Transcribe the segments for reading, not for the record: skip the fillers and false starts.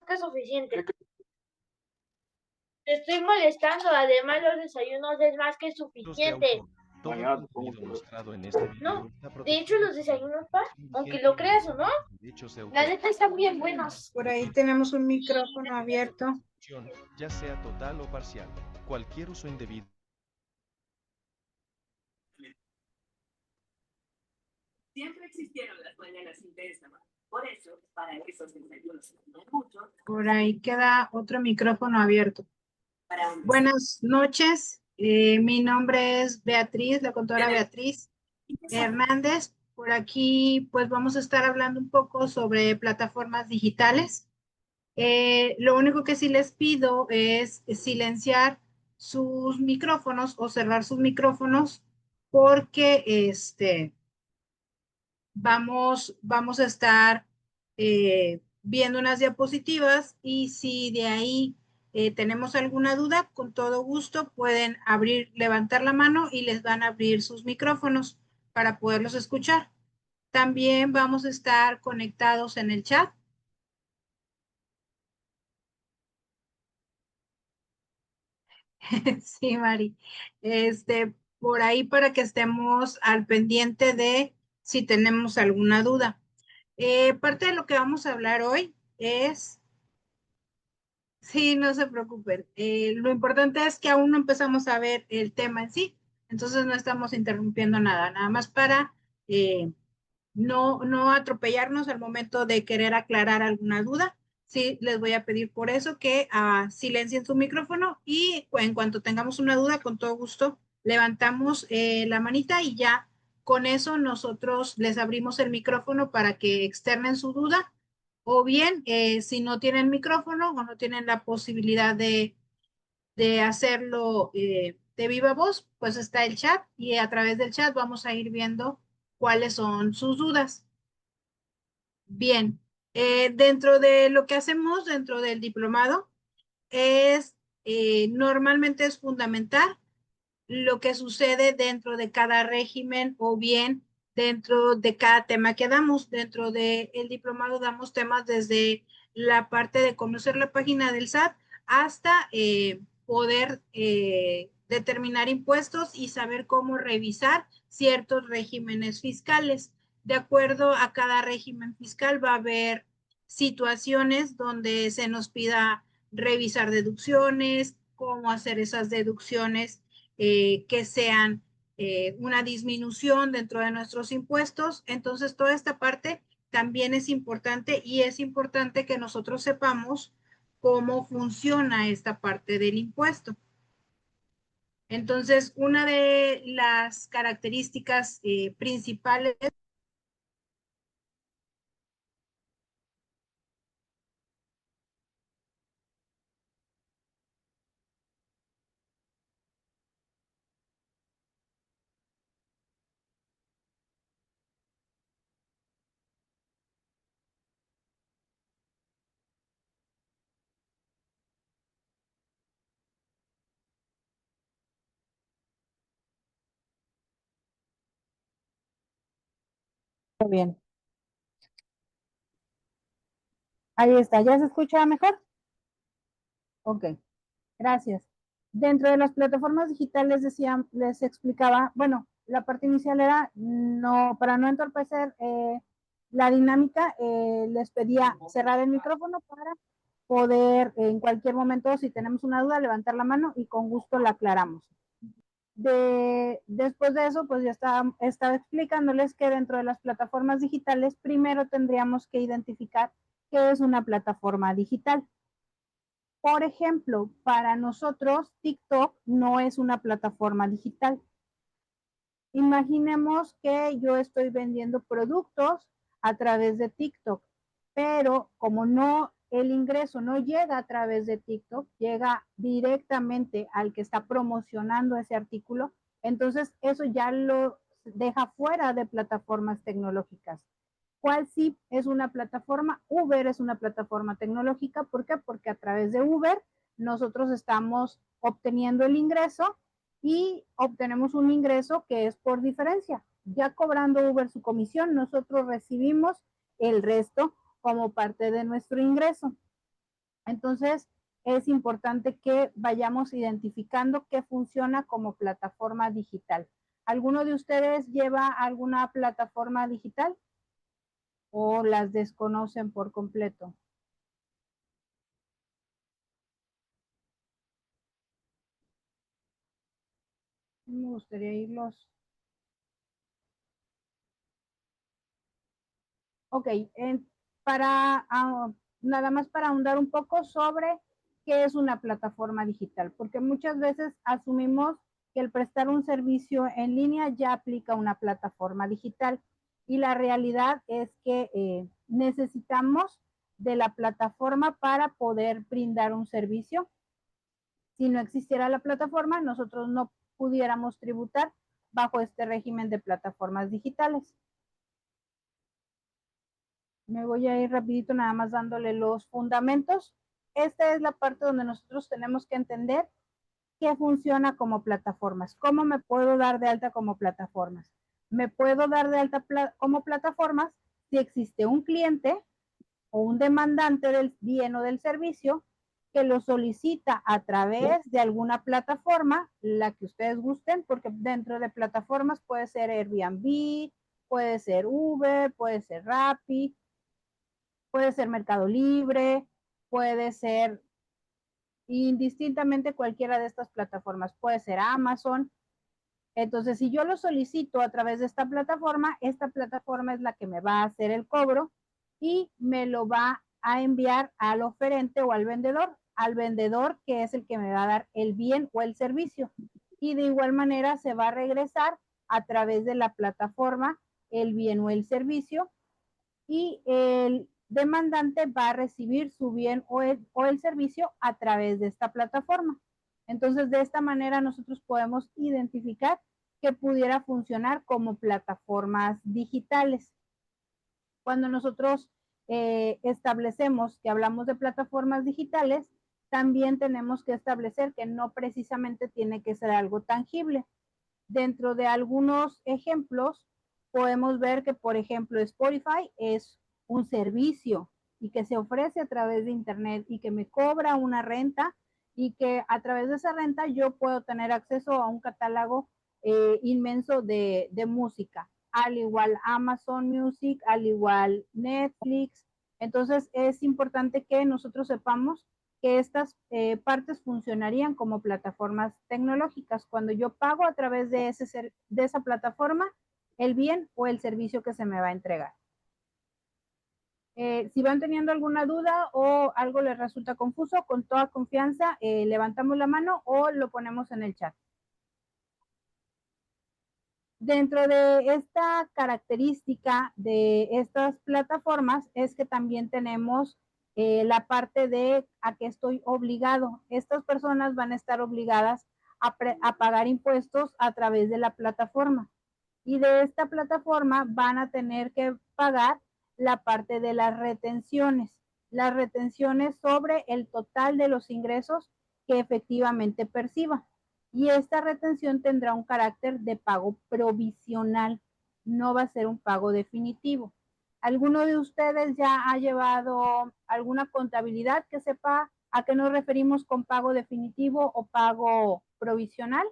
que es suficiente. Te estoy molestando, además los desayunos es más que suficiente. Todo el contenido mostrado en este video No, está de hecho protegido los por la desayunos, pa, legislación aunque vigente lo en creas o no, materia de derechos de la autor. neta están bien buenos. Por ahí tenemos un micrófono abierto. Ya sea total o parcial, cualquier uso indebido. Siempre existieron las mañanas sin Bésama. Por eso, para esos desayunos no hay mucho. Por ahí queda otro micrófono abierto. Buenas noches. Mi nombre es Beatriz, la contadora Beatriz Hernández. Por aquí, pues vamos a estar hablando un poco sobre plataformas digitales. Lo único que sí les pido es silenciar sus micrófonos o cerrar sus micrófonos porque vamos a estar viendo unas diapositivas y si de ahí tenemos alguna duda, con todo gusto pueden levantar la mano y les van a abrir sus micrófonos para poderlos escuchar. También vamos a estar conectados en el chat. Sí, Mari. Por ahí para que estemos al pendiente de si tenemos alguna duda. Parte de lo que vamos a hablar hoy es, sí, no se preocupen. Lo importante es que aún no empezamos a ver el tema en sí, entonces no estamos interrumpiendo nada, nada más para no atropellarnos al momento de querer aclarar alguna duda. Sí, les voy a pedir por eso que silencien su micrófono y en cuanto tengamos una duda, con todo gusto, levantamos la manita y ya con eso nosotros les abrimos el micrófono para que externen su duda o bien si no tienen micrófono o no tienen la posibilidad de hacerlo de viva voz, pues está el chat y a través del chat vamos a ir viendo cuáles son sus dudas. Bien, dentro de lo que hacemos dentro del diplomado es normalmente es fundamental lo que sucede dentro de cada régimen o bien dentro de cada tema que damos. Dentro del diplomado damos temas desde la parte de conocer la página del SAT hasta poder determinar impuestos y saber cómo revisar ciertos regímenes fiscales. De acuerdo a cada régimen fiscal va a haber situaciones donde se nos pida revisar deducciones, cómo hacer esas deducciones que sean una disminución dentro de nuestros impuestos. Entonces, toda esta parte también es importante y es importante que nosotros sepamos cómo funciona esta parte del impuesto. Entonces, una de las características principales Bien, ahí está. ¿Ya se escucha mejor? Ok, gracias. Dentro de las plataformas digitales decía, les explicaba, bueno, la parte inicial era, no, para no entorpecer la dinámica, les pedía cerrar el micrófono para poder en cualquier momento, si tenemos una duda, levantar la mano y con gusto la aclaramos. Después de eso, pues ya estaba explicándoles que dentro de las plataformas digitales, primero tendríamos que identificar qué es una plataforma digital. Por ejemplo, para nosotros, TikTok no es una plataforma digital. Imaginemos que yo estoy vendiendo productos a través de TikTok, pero como no, el ingreso no llega a través de TikTok, llega directamente al que está promocionando ese artículo, entonces eso ya lo deja fuera de plataformas tecnológicas. ¿Cuál sí es una plataforma? Uber es una plataforma tecnológica. ¿Por qué? Porque a través de Uber nosotros estamos obteniendo el ingreso y obtenemos un ingreso que es por diferencia. Ya cobrando Uber su comisión, nosotros recibimos el resto como parte de nuestro ingreso. Entonces, es importante que vayamos identificando qué funciona como plataforma digital. ¿Alguno de ustedes lleva alguna plataforma digital o las desconocen por completo? Me gustaría irlos. Ok, nada más para ahondar un poco sobre qué es una plataforma digital, porque muchas veces asumimos que el prestar un servicio en línea ya aplica una plataforma digital y la realidad es que necesitamos de la plataforma para poder brindar un servicio. Si no existiera la plataforma, nosotros no pudiéramos tributar bajo este régimen de plataformas digitales. Me voy a ir rapidito nada más dándole los fundamentos. Esta es la parte donde nosotros tenemos que entender qué funciona como plataformas. ¿Cómo me puedo dar de alta como plataformas? Me puedo dar de alta como plataformas si existe un cliente o un demandante del bien o del servicio que lo solicita a través de alguna plataforma, la que ustedes gusten, porque dentro de plataformas puede ser Airbnb, puede ser Uber, puede ser Rappi, puede ser Mercado Libre, puede ser indistintamente cualquiera de estas plataformas, puede ser Amazon. Entonces, si yo lo solicito a través de esta plataforma es la que me va a hacer el cobro y me lo va a enviar al oferente o al vendedor que es el que me va a dar el bien o el servicio. Y de igual manera se va a regresar a través de la plataforma el bien o el servicio y el demandante va a recibir su bien o el servicio a través de esta plataforma. Entonces, de esta manera nosotros podemos identificar que pudiera funcionar como plataformas digitales. Cuando nosotros establecemos que hablamos de plataformas digitales, también tenemos que establecer que no precisamente tiene que ser algo tangible. Dentro de algunos ejemplos, podemos ver que, por ejemplo, Spotify es un servicio y que se ofrece a través de Internet y que me cobra una renta y que a través de esa renta yo puedo tener acceso a un catálogo inmenso de música, al igual Amazon Music, al igual Netflix. Entonces es importante que nosotros sepamos que estas partes funcionarían como plataformas tecnológicas cuando yo pago a través de esa plataforma el bien o el servicio que se me va a entregar. Si van teniendo alguna duda o algo les resulta confuso, con toda confianza levantamos la mano o lo ponemos en el chat. Dentro de esta característica de estas plataformas es que también tenemos la parte de a qué estoy obligado. Estas personas van a estar obligadas a pagar impuestos a través de la plataforma. Y de esta plataforma van a tener que pagar la parte de las retenciones sobre el total de los ingresos que efectivamente perciba. Y esta retención tendrá un carácter de pago provisional, no va a ser un pago definitivo. ¿Alguno de ustedes ya ha llevado alguna contabilidad que sepa a qué nos referimos con pago definitivo o pago provisional?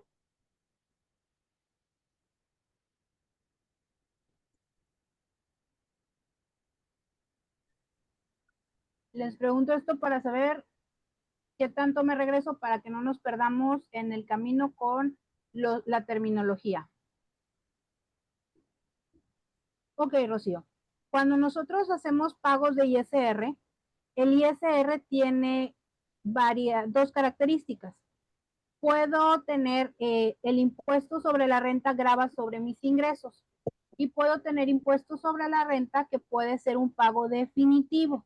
Les pregunto esto para saber qué tanto me regreso para que no nos perdamos en el camino con la terminología. Ok, Rocío. Cuando nosotros hacemos pagos de ISR, el ISR tiene dos características. Puedo tener el impuesto sobre la renta grava sobre mis ingresos y puedo tener impuestos sobre la renta que puede ser un pago definitivo.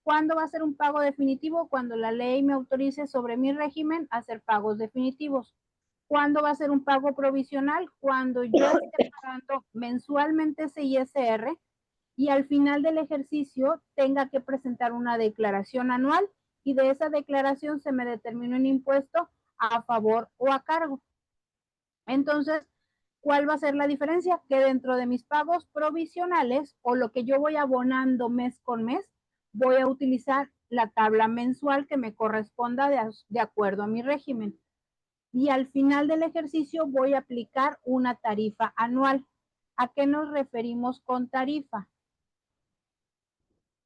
¿Cuándo va a ser un pago definitivo? Cuando la ley me autorice sobre mi régimen a hacer pagos definitivos. ¿Cuándo va a ser un pago provisional? Cuando yo esté pagando mensualmente ese ISR y al final del ejercicio tenga que presentar una declaración anual y de esa declaración se me determine un impuesto a favor o a cargo. Entonces, ¿cuál va a ser la diferencia? Que dentro de mis pagos provisionales o lo que yo voy abonando mes con mes, voy a utilizar la tabla mensual que me corresponda de acuerdo a mi régimen. Y al final del ejercicio voy a aplicar una tarifa anual. ¿A qué nos referimos con tarifa?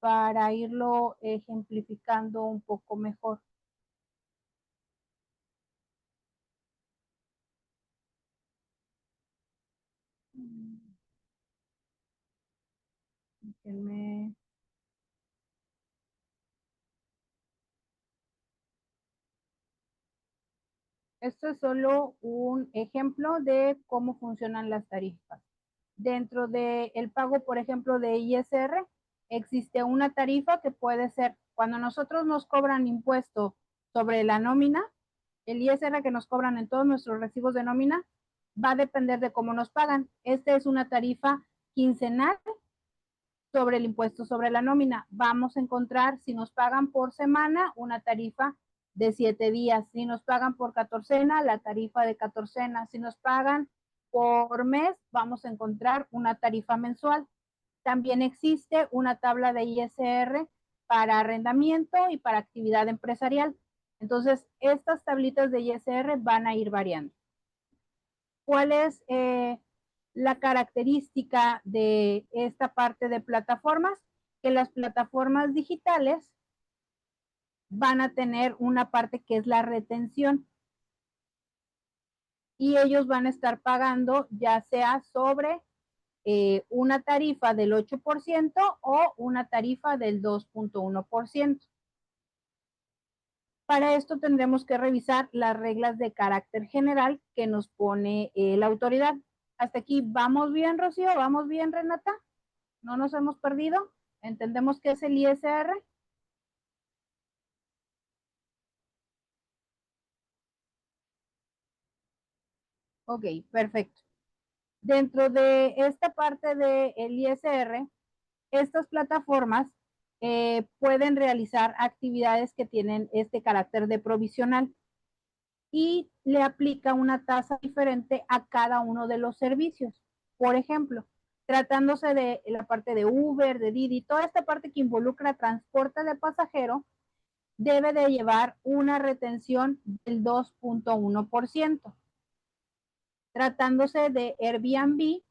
Para irlo ejemplificando un poco mejor. Déjenme. Esto es solo un ejemplo de cómo funcionan las tarifas. Dentro del pago, por ejemplo, de ISR, existe una tarifa que puede ser, cuando nosotros nos cobran impuesto sobre la nómina, el ISR que nos cobran en todos nuestros recibos de nómina, va a depender de cómo nos pagan. Esta es una tarifa quincenal sobre el impuesto sobre la nómina. Vamos a encontrar, si nos pagan por semana, una tarifa de 7 días. Si nos pagan por catorcena, la tarifa de catorcena. Si nos pagan por mes, vamos a encontrar una tarifa mensual. También existe una tabla de ISR para arrendamiento y para actividad empresarial. Entonces, estas tablitas de ISR van a ir variando. ¿Cuál es la característica de esta parte de plataformas? Que las plataformas digitales van a tener una parte que es la retención. Y ellos van a estar pagando ya sea sobre una tarifa del 8% o una tarifa del 2.1%. Para esto tendremos que revisar las reglas de carácter general que nos pone la autoridad. Hasta aquí, ¿vamos bien, Rocío? ¿Vamos bien, Renata? ¿No nos hemos perdido? ¿Entendemos qué es el ISR? Ok, perfecto. Dentro de esta parte del ISR, estas plataformas pueden realizar actividades que tienen este carácter de provisional y le aplica una tasa diferente a cada uno de los servicios. Por ejemplo, tratándose de la parte de Uber, de Didi, toda esta parte que involucra transporte de pasajero, debe de llevar una retención del 2.1%. Tratándose de Airbnb,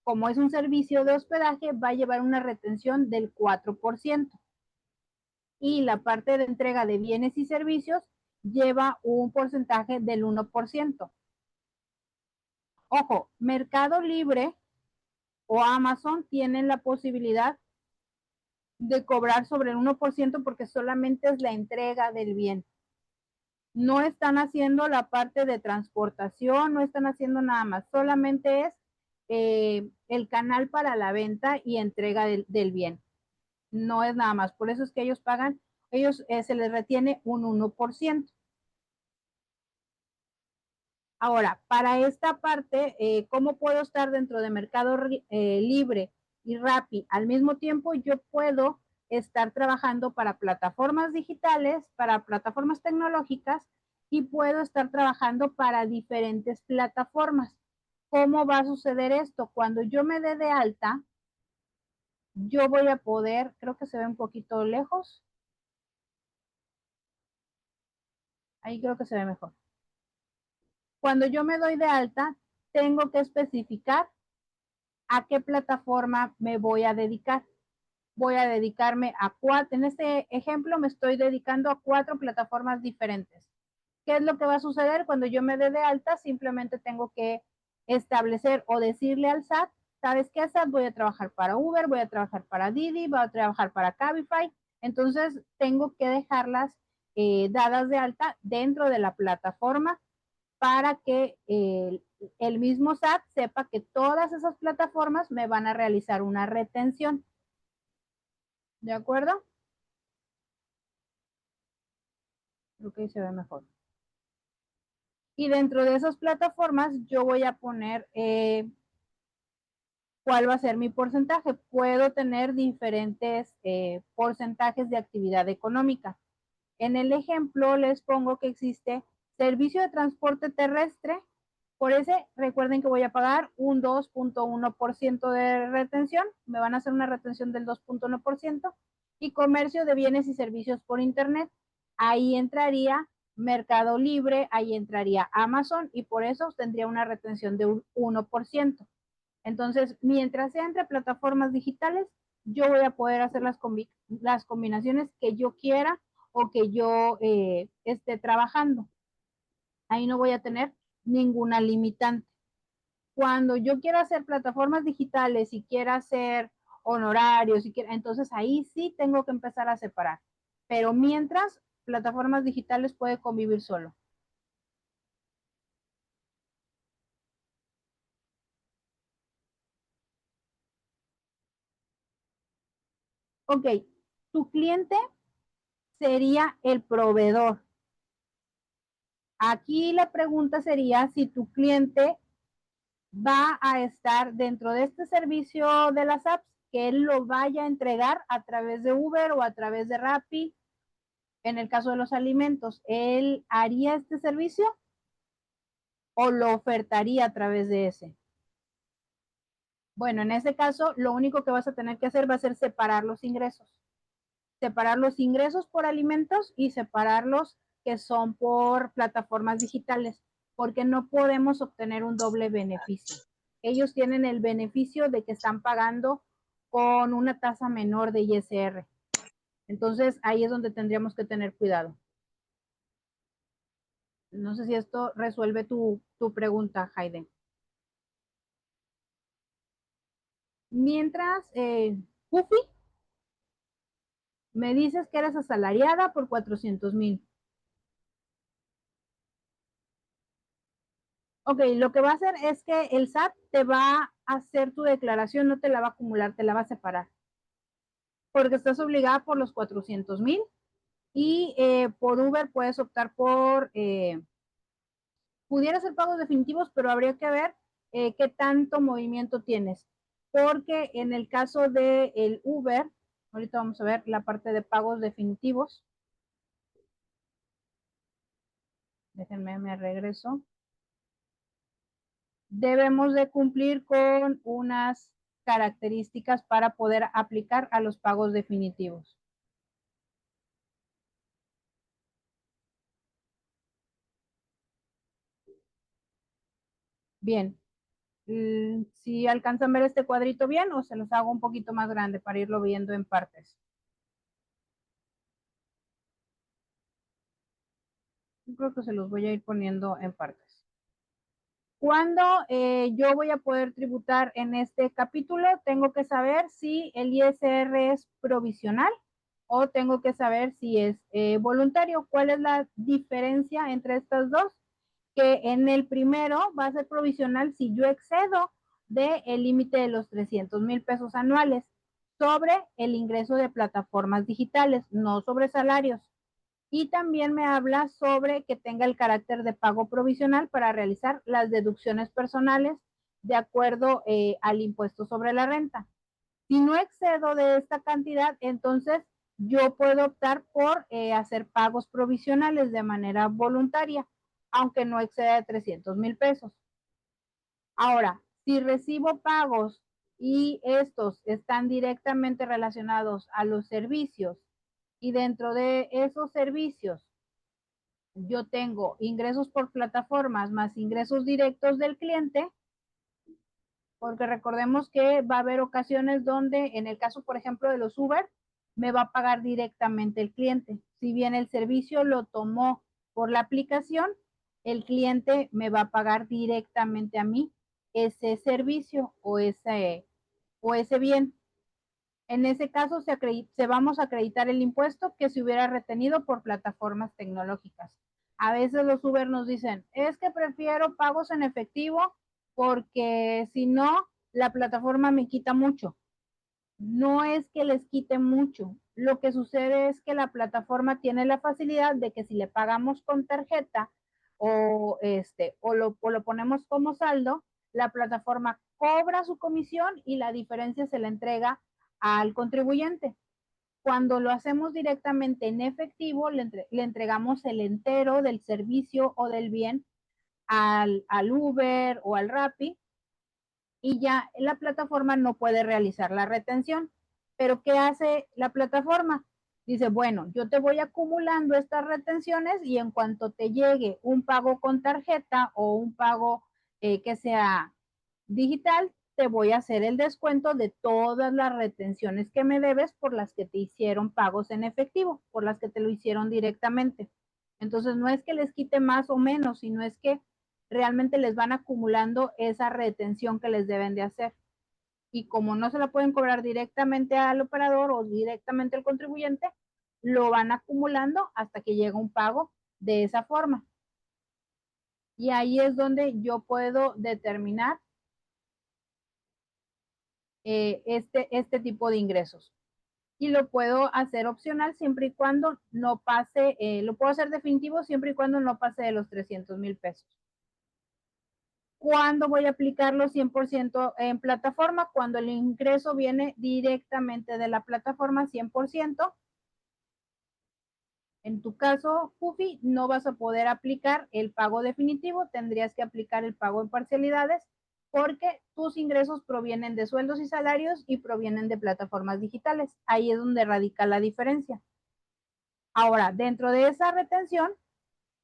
como es un servicio de hospedaje, va a llevar una retención del 4%. Y la parte de entrega de bienes y servicios lleva un porcentaje del 1%. Ojo, Mercado Libre o Amazon tienen la posibilidad de cobrar sobre el 1% porque solamente es la entrega del bien. No están haciendo la parte de transportación, no están haciendo nada más, solamente es el canal para la venta y entrega del bien. No es nada más, por eso es que ellos pagan, se les retiene un 1%. Ahora, para esta parte, ¿cómo puedo estar dentro de Mercado Libre y Rappi al mismo tiempo? Yo puedo estar trabajando para plataformas digitales, para plataformas tecnológicas y puedo estar trabajando para diferentes plataformas. ¿Cómo va a suceder esto? Cuando yo me dé de alta, yo voy a poder, creo que se ve un poquito lejos. Ahí creo que se ve mejor. Cuando yo me doy de alta, tengo que especificar a qué plataforma me voy a dedicar. Voy a dedicarme a 4, en este ejemplo me estoy dedicando a 4 plataformas diferentes. ¿Qué es lo que va a suceder cuando yo me dé de alta? Simplemente tengo que establecer o decirle al SAT, ¿sabes qué, SAT? Voy a trabajar para Uber, voy a trabajar para Didi, voy a trabajar para Cabify. Entonces, tengo que dejarlas dadas de alta dentro de la plataforma para que el mismo SAT sepa que todas esas plataformas me van a realizar una retención. ¿De acuerdo? Creo que ahí se ve mejor. Y dentro de esas plataformas yo voy a poner cuál va a ser mi porcentaje. Puedo tener diferentes porcentajes de actividad económica. En el ejemplo les pongo que existe servicio de transporte terrestre. Por ese, recuerden que voy a pagar un 2.1% de retención. Me van a hacer una retención del 2.1%. Y comercio de bienes y servicios por internet. Ahí entraría Mercado Libre, ahí entraría Amazon y por eso tendría una retención de un 1%. Entonces, mientras sea entre plataformas digitales, yo voy a poder hacer las combinaciones que yo quiera o que yo esté trabajando. Ahí no voy a tener ninguna limitante. Cuando yo quiera hacer plataformas digitales y quiera hacer honorarios, entonces ahí sí tengo que empezar a separar. Pero mientras, plataformas digitales puede convivir solo. Ok, tu cliente sería el proveedor. Aquí la pregunta sería si tu cliente va a estar dentro de este servicio de las apps, que él lo vaya a entregar a través de Uber o a través de Rappi. En el caso de los alimentos, ¿él haría este servicio o lo ofertaría a través de ese? Bueno, en ese caso, lo único que vas a tener que hacer va a ser separar los ingresos. Separar los ingresos por alimentos y separarlos que son por plataformas digitales, porque no podemos obtener un doble beneficio. Ellos tienen el beneficio de que están pagando con una tasa menor de ISR. Entonces, ahí es donde tendríamos que tener cuidado. No sé si esto resuelve tu pregunta, Hayden. Mientras, Puffy, me dices que eres asalariada por 400,000. Ok, lo que va a hacer es que el SAT te va a hacer tu declaración, no te la va a acumular, te la va a separar. Porque estás obligada por los 400,000 y por Uber puedes optar por, pudiera ser pagos definitivos, pero habría que ver qué tanto movimiento tienes. Porque en el caso del Uber, ahorita vamos a ver la parte de pagos definitivos. Déjenme, me regreso. Debemos de cumplir con unas características para poder aplicar a los pagos definitivos. Bien, si alcanzan a ver este cuadrito bien o se los hago un poquito más grande para irlo viendo en partes. Yo creo que se los voy a ir poniendo en partes. ¿Cuándo yo voy a poder tributar en este capítulo? Tengo que saber si el ISR es provisional o tengo que saber si es voluntario. ¿Cuál es la diferencia entre estas dos? Que en el primero va a ser provisional si yo excedo del límite de los 300,000 pesos anuales sobre el ingreso de plataformas digitales, no sobre salarios. Y también me habla sobre que tenga el carácter de pago provisional para realizar las deducciones personales de acuerdo al impuesto sobre la renta. Si no excedo de esta cantidad, entonces yo puedo optar por hacer pagos provisionales de manera voluntaria, aunque no exceda de 300,000 pesos. Ahora, si recibo pagos y estos están directamente relacionados a los servicios y dentro de esos servicios yo tengo ingresos por plataformas más ingresos directos del cliente, porque recordemos que va a haber ocasiones donde, en el caso, por ejemplo, de los Uber, me va a pagar directamente el cliente. Si bien el servicio lo tomó por la aplicación, el cliente me va a pagar directamente a mí ese servicio o ese bien. En ese caso, se vamos a acreditar el impuesto que se hubiera retenido por plataformas tecnológicas. A veces los Uber nos dicen, es que prefiero pagos en efectivo porque si no, la plataforma me quita mucho. No es que les quite mucho. Lo que sucede es que la plataforma tiene la facilidad de que si le pagamos con tarjeta o lo ponemos como saldo, la plataforma cobra su comisión y la diferencia se la entrega al contribuyente. Cuando lo hacemos directamente en efectivo, le entregamos el entero del servicio o del bien al Uber o al Rappi y ya la plataforma no puede realizar la retención. Pero ¿qué hace la plataforma? Dice, bueno, yo te voy acumulando estas retenciones y en cuanto te llegue un pago con tarjeta o un pago que sea digital, te voy a hacer el descuento de todas las retenciones que me debes por las que te hicieron pagos en efectivo, por las que te lo hicieron directamente. Entonces, no es que les quite más o menos, sino es que realmente les van acumulando esa retención que les deben de hacer. Y como no se la pueden cobrar directamente al operador o directamente al contribuyente, lo van acumulando hasta que llega un pago de esa forma. Y ahí es donde yo puedo determinar este tipo de ingresos. Y lo puedo hacer opcional siempre y cuando no pase, lo puedo hacer definitivo siempre y cuando no pase de los 300,000 pesos. ¿Cuándo voy a aplicarlo 100% en plataforma? Cuando el ingreso viene directamente de la plataforma 100%. En tu caso, Fufi, no vas a poder aplicar el pago definitivo, tendrías que aplicar el pago en parcialidades porque tus ingresos provienen de sueldos y salarios y provienen de plataformas digitales. Ahí es donde radica la diferencia. Ahora, dentro de esa retención,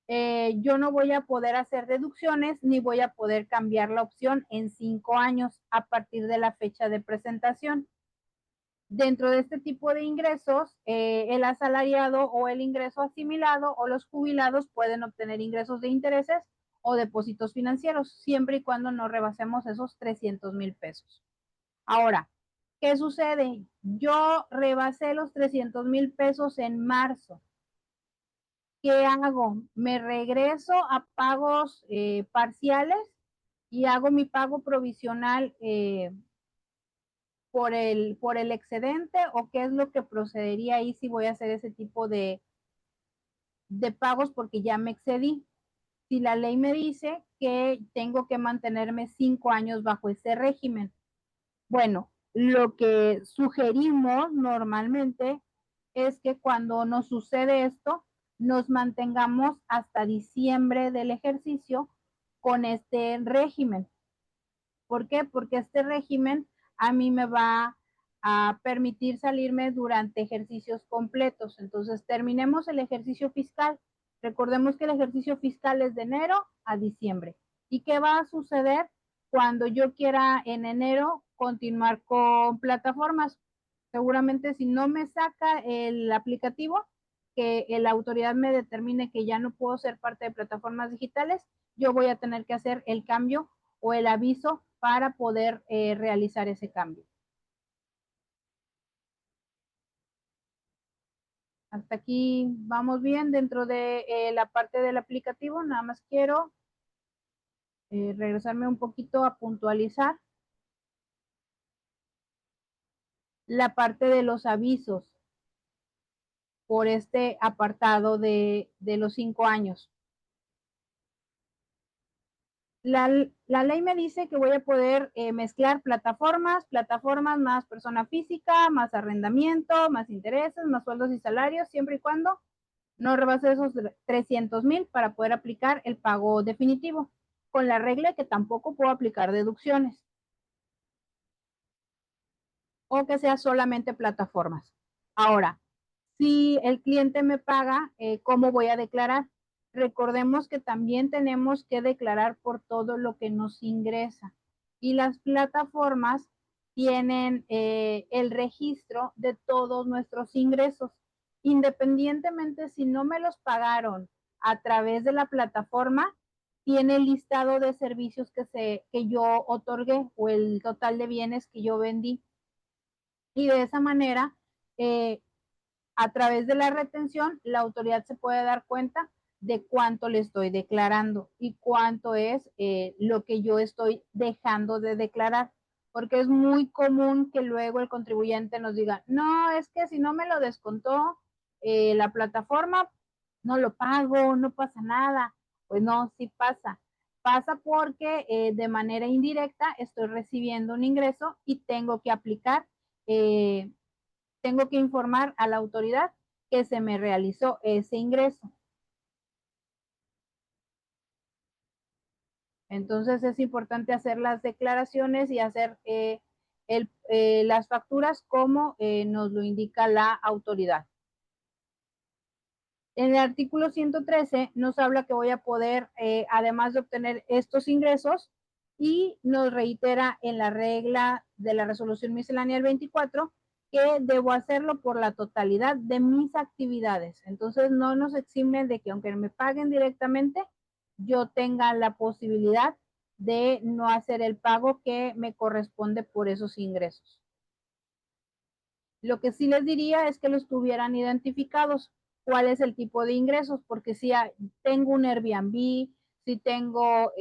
yo no voy a poder hacer deducciones ni voy a poder cambiar la opción en 5 años a partir de la fecha de presentación. Dentro de este tipo de ingresos, el asalariado o el ingreso asimilado o los jubilados pueden obtener ingresos de intereses o depósitos financieros, siempre y cuando no rebasemos esos 300,000 pesos. Ahora, ¿qué sucede? Yo rebasé los 300,000 pesos en marzo. ¿Qué hago? Me regreso a pagos parciales y hago mi pago provisional por el excedente, o qué es lo que procedería ahí si voy a hacer ese tipo de pagos porque ya me excedí. Si la ley me dice que tengo que mantenerme 5 años bajo ese régimen. Bueno, lo que sugerimos normalmente es que cuando nos sucede esto, nos mantengamos hasta diciembre del ejercicio con este régimen. ¿Por qué? Porque este régimen a mí me va a permitir salirme durante ejercicios completos. Entonces, terminemos el ejercicio fiscal. Recordemos que el ejercicio fiscal es de enero a diciembre. ¿Y qué va a suceder cuando yo quiera en enero continuar con plataformas? Seguramente si no me saca el aplicativo, que la autoridad me determine que ya no puedo ser parte de plataformas digitales, yo voy a tener que hacer el cambio o el aviso para poder realizar ese cambio. Hasta aquí vamos bien dentro de la parte del aplicativo. Nada más quiero regresarme un poquito a puntualizar la parte de los avisos por este apartado de los 5 años. La ley me dice que voy a poder mezclar plataformas más persona física, más arrendamiento, más intereses, más sueldos y salarios, siempre y cuando no rebase esos 300,000 para poder aplicar el pago definitivo, con la regla que tampoco puedo aplicar deducciones o que sea solamente plataformas. Ahora, si el cliente me paga, ¿cómo voy a declarar? Recordemos que también tenemos que declarar por todo lo que nos ingresa. Y las plataformas tienen el registro de todos nuestros ingresos. Independientemente si no me los pagaron a través de la plataforma, tiene el listado de servicios que yo otorgué o el total de bienes que yo vendí. Y de esa manera, a través de la retención, la autoridad se puede dar cuenta de cuánto le estoy declarando y cuánto es lo que yo estoy dejando de declarar. Porque es muy común que luego el contribuyente nos diga, no, es que si no me lo descontó la plataforma, no lo pago, no pasa nada. Pues no, sí pasa. Pasa porque de manera indirecta estoy recibiendo un ingreso y tengo que aplicar tengo que informar a la autoridad que se me realizó ese ingreso. Entonces es importante hacer las declaraciones y hacer las facturas como nos lo indica la autoridad. En el artículo 113 nos habla que voy a poder, además de obtener estos ingresos, y nos reitera en la regla de la resolución miscelánea del 24 que debo hacerlo por la totalidad de mis actividades. Entonces no nos exime de que aunque me paguen directamente, yo tenga la posibilidad de no hacer el pago que me corresponde por esos ingresos. Lo que sí les diría es que los tuvieran identificados. ¿Cuál es el tipo de ingresos? Porque si tengo un Airbnb, si tengo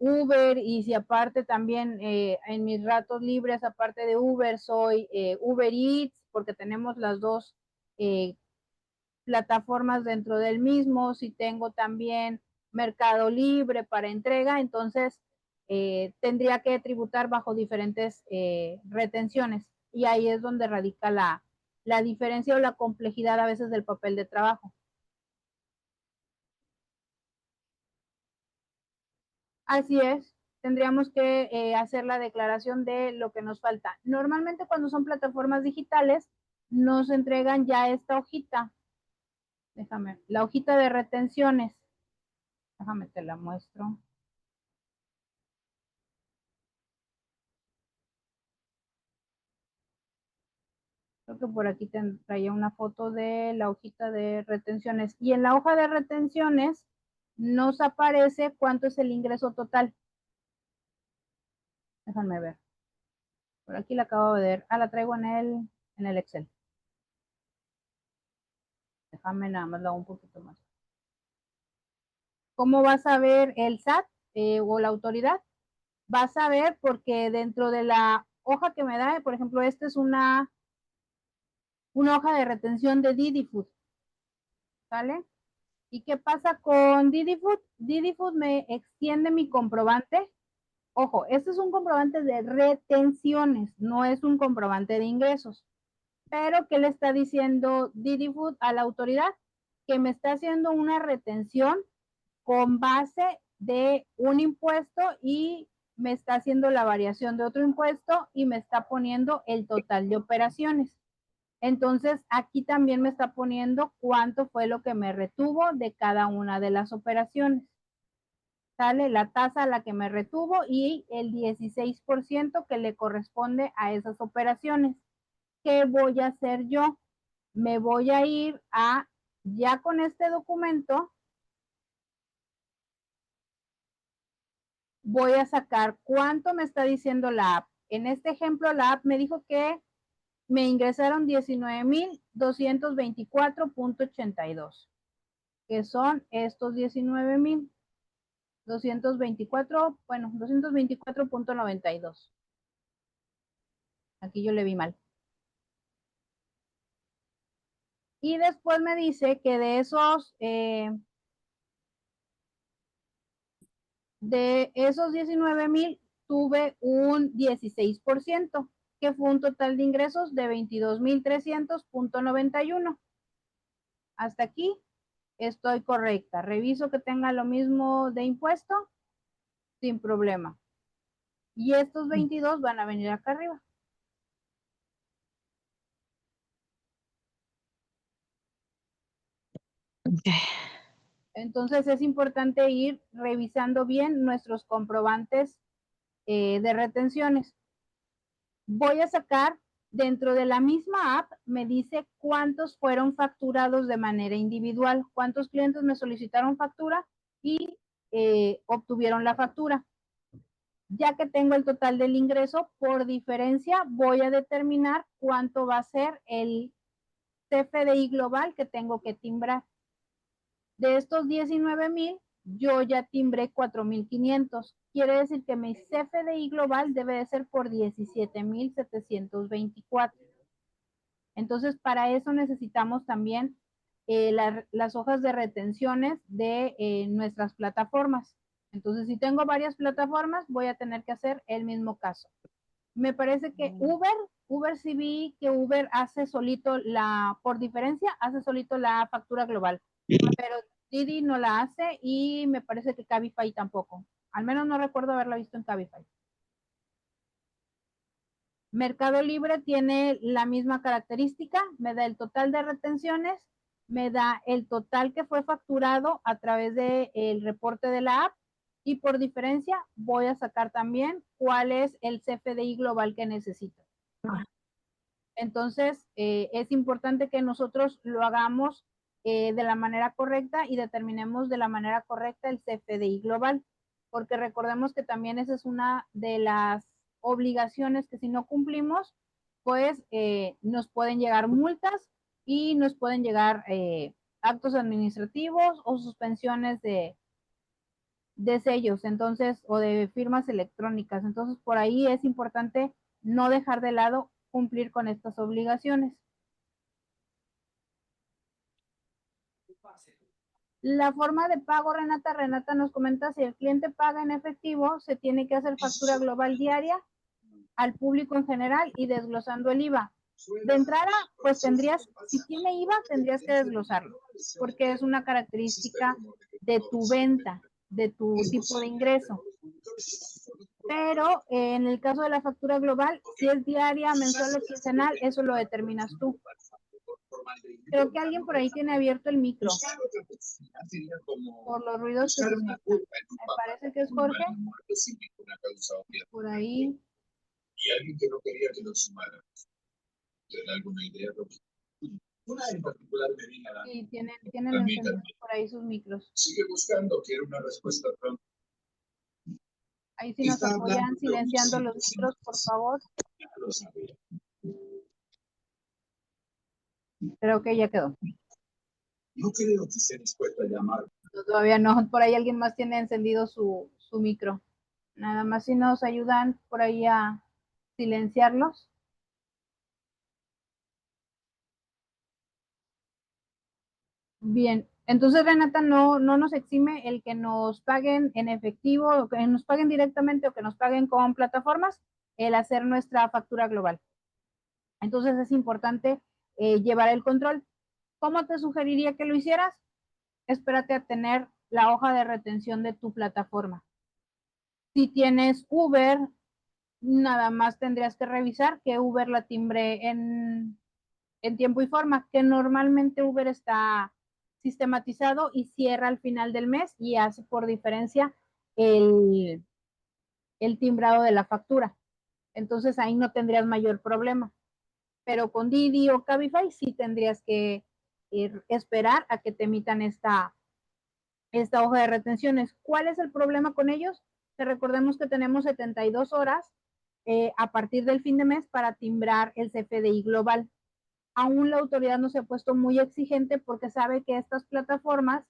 Uber, y si aparte también en mis ratos libres, aparte de Uber, soy Uber Eats, porque tenemos las dos plataformas dentro del mismo, si tengo también Mercado Libre para entrega, entonces tendría que tributar bajo diferentes retenciones, y ahí es donde radica la diferencia o la complejidad a veces del papel de trabajo. Así es, tendríamos que hacer la declaración de lo que nos falta. Normalmente cuando son plataformas digitales, nos entregan ya esta hojita. Déjame, la hojita de retenciones. Déjame, te la muestro. Creo que por aquí traía una foto de la hojita de retenciones. Y en la hoja de retenciones nos aparece cuánto es el ingreso total. Déjame ver. Por aquí la acabo de ver. Ah, la traigo en el Excel. Déjame nada más, lo hago un poquito más. ¿Cómo vas a ver el SAT o la autoridad? Vas a ver porque dentro de la hoja que me da, por ejemplo, esta es una hoja de retención de Didi Food. ¿Sale? ¿Y qué pasa con Didi Food? Didi Food me extiende mi comprobante. Ojo, este es un comprobante de retenciones, no es un comprobante de ingresos. Pero, ¿qué le está diciendo Didi Food a la autoridad? Que me está haciendo una retención con base de un impuesto y me está haciendo la variación de otro impuesto y me está poniendo el total de operaciones. Entonces, aquí también me está poniendo cuánto fue lo que me retuvo de cada una de las operaciones. Sale la tasa a la que me retuvo y el 16% que le corresponde a esas operaciones. ¿Qué voy a hacer yo? Me voy a ir ya con este documento, voy a sacar cuánto me está diciendo la app. En este ejemplo, la app me dijo que me ingresaron 19,224.82, que son estos 19,224, bueno, 224.92. Aquí yo le vi mal. Y después me dice que de esos 19,000 tuve un 16%, que fue un total de ingresos de 22,300.91. Hasta aquí estoy correcta. Reviso que tenga lo mismo de impuesto sin problema. Y estos 22 van a venir acá arriba. Entonces es importante ir revisando bien nuestros comprobantes de retenciones. Voy a sacar dentro de la misma app, me dice cuántos fueron facturados de manera individual, cuántos clientes me solicitaron factura y obtuvieron la factura. Ya que tengo el total del ingreso, por diferencia voy a determinar cuánto va a ser el CFDI global que tengo que timbrar. De estos 19,000, yo ya timbré 4,500. Quiere decir que mi CFDI global debe de ser por 17,724. Entonces, para eso necesitamos también las hojas de retenciones de nuestras plataformas. Entonces, si tengo varias plataformas, voy a tener que hacer el mismo caso. Me parece que Uber sí vi que Uber hace solito por diferencia, hace solito la factura global. Pero Didi no la hace y me parece que Cabify tampoco. Al menos no recuerdo haberla visto en Cabify. Mercado Libre tiene la misma característica, me da el total de retenciones, me da el total que fue facturado a través del reporte de la app y por diferencia voy a sacar también cuál es el CFDI global que necesito. Entonces, es importante que nosotros lo hagamos de la manera correcta y determinemos de la manera correcta el CFDI global, porque recordemos que también esa es una de las obligaciones que si no cumplimos, pues nos pueden llegar multas y nos pueden llegar actos administrativos o suspensiones de sellos, entonces, o de firmas electrónicas. Entonces, por ahí es importante no dejar de lado cumplir con estas obligaciones. La forma de pago, Renata nos comenta, si el cliente paga en efectivo, se tiene que hacer factura global diaria al público en general y desglosando el IVA. De entrada, pues tendrías, si tiene IVA, tendrías que desglosarlo, porque es una característica de tu venta, de tu tipo de ingreso. Pero en el caso de la factura global, si es diaria, mensual o quincenal, eso lo determinas tú. Creo que alguien por ahí tiene abierto el micro. Por los ruidos que se escuchan. Me parece que es Jorge. Por ahí. Y alguien que no quería que lo sumara. ¿Tiene alguna idea? Una en particular me viene a la... Sí, tienen encendidos por ahí sus micros. Sigue buscando, quiero una respuesta pronto. Ahí sí nos apoyan silenciando los micros, por favor. Lo sabía. Creo que ya quedó. No creo que esté dispuesto a llamar. No, todavía no. Por ahí alguien más tiene encendido su micro. Nada más si nos ayudan por ahí a silenciarlos. Bien, entonces Renata, no nos exime el que nos paguen en efectivo, o que nos paguen directamente o que nos paguen con plataformas, el hacer nuestra factura global. Entonces es importante llevar el control. ¿Cómo te sugeriría que lo hicieras? Espérate a tener la hoja de retención de tu plataforma. Si tienes Uber, nada más tendrías que revisar que Uber la timbre en tiempo y forma, que normalmente Uber está sistematizado y cierra al final del mes y hace por diferencia el timbrado de la factura. Entonces ahí no tendrías mayor problema. Pero con Didi o Cabify sí tendrías que esperar a que te emitan esta hoja de retenciones. ¿Cuál es el problema con ellos? Que recordemos que tenemos 72 horas a partir del fin de mes para timbrar el CFDI global. Aún la autoridad no se ha puesto muy exigente porque sabe que estas plataformas,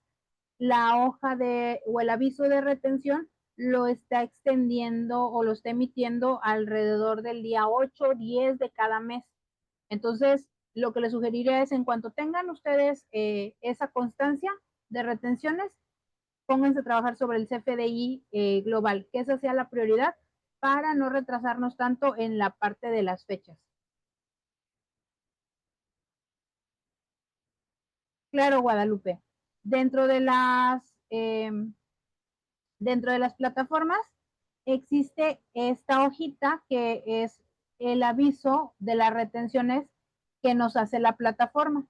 la hoja o el aviso de retención lo está extendiendo o lo está emitiendo alrededor del día 8, 10 de cada mes. Entonces, lo que les sugeriría es, en cuanto tengan ustedes esa constancia de retenciones, pónganse a trabajar sobre el CFDI global, que esa sea la prioridad para no retrasarnos tanto en la parte de las fechas. Claro, Guadalupe. Dentro de las plataformas existe esta hojita que es el aviso de las retenciones que nos hace la plataforma.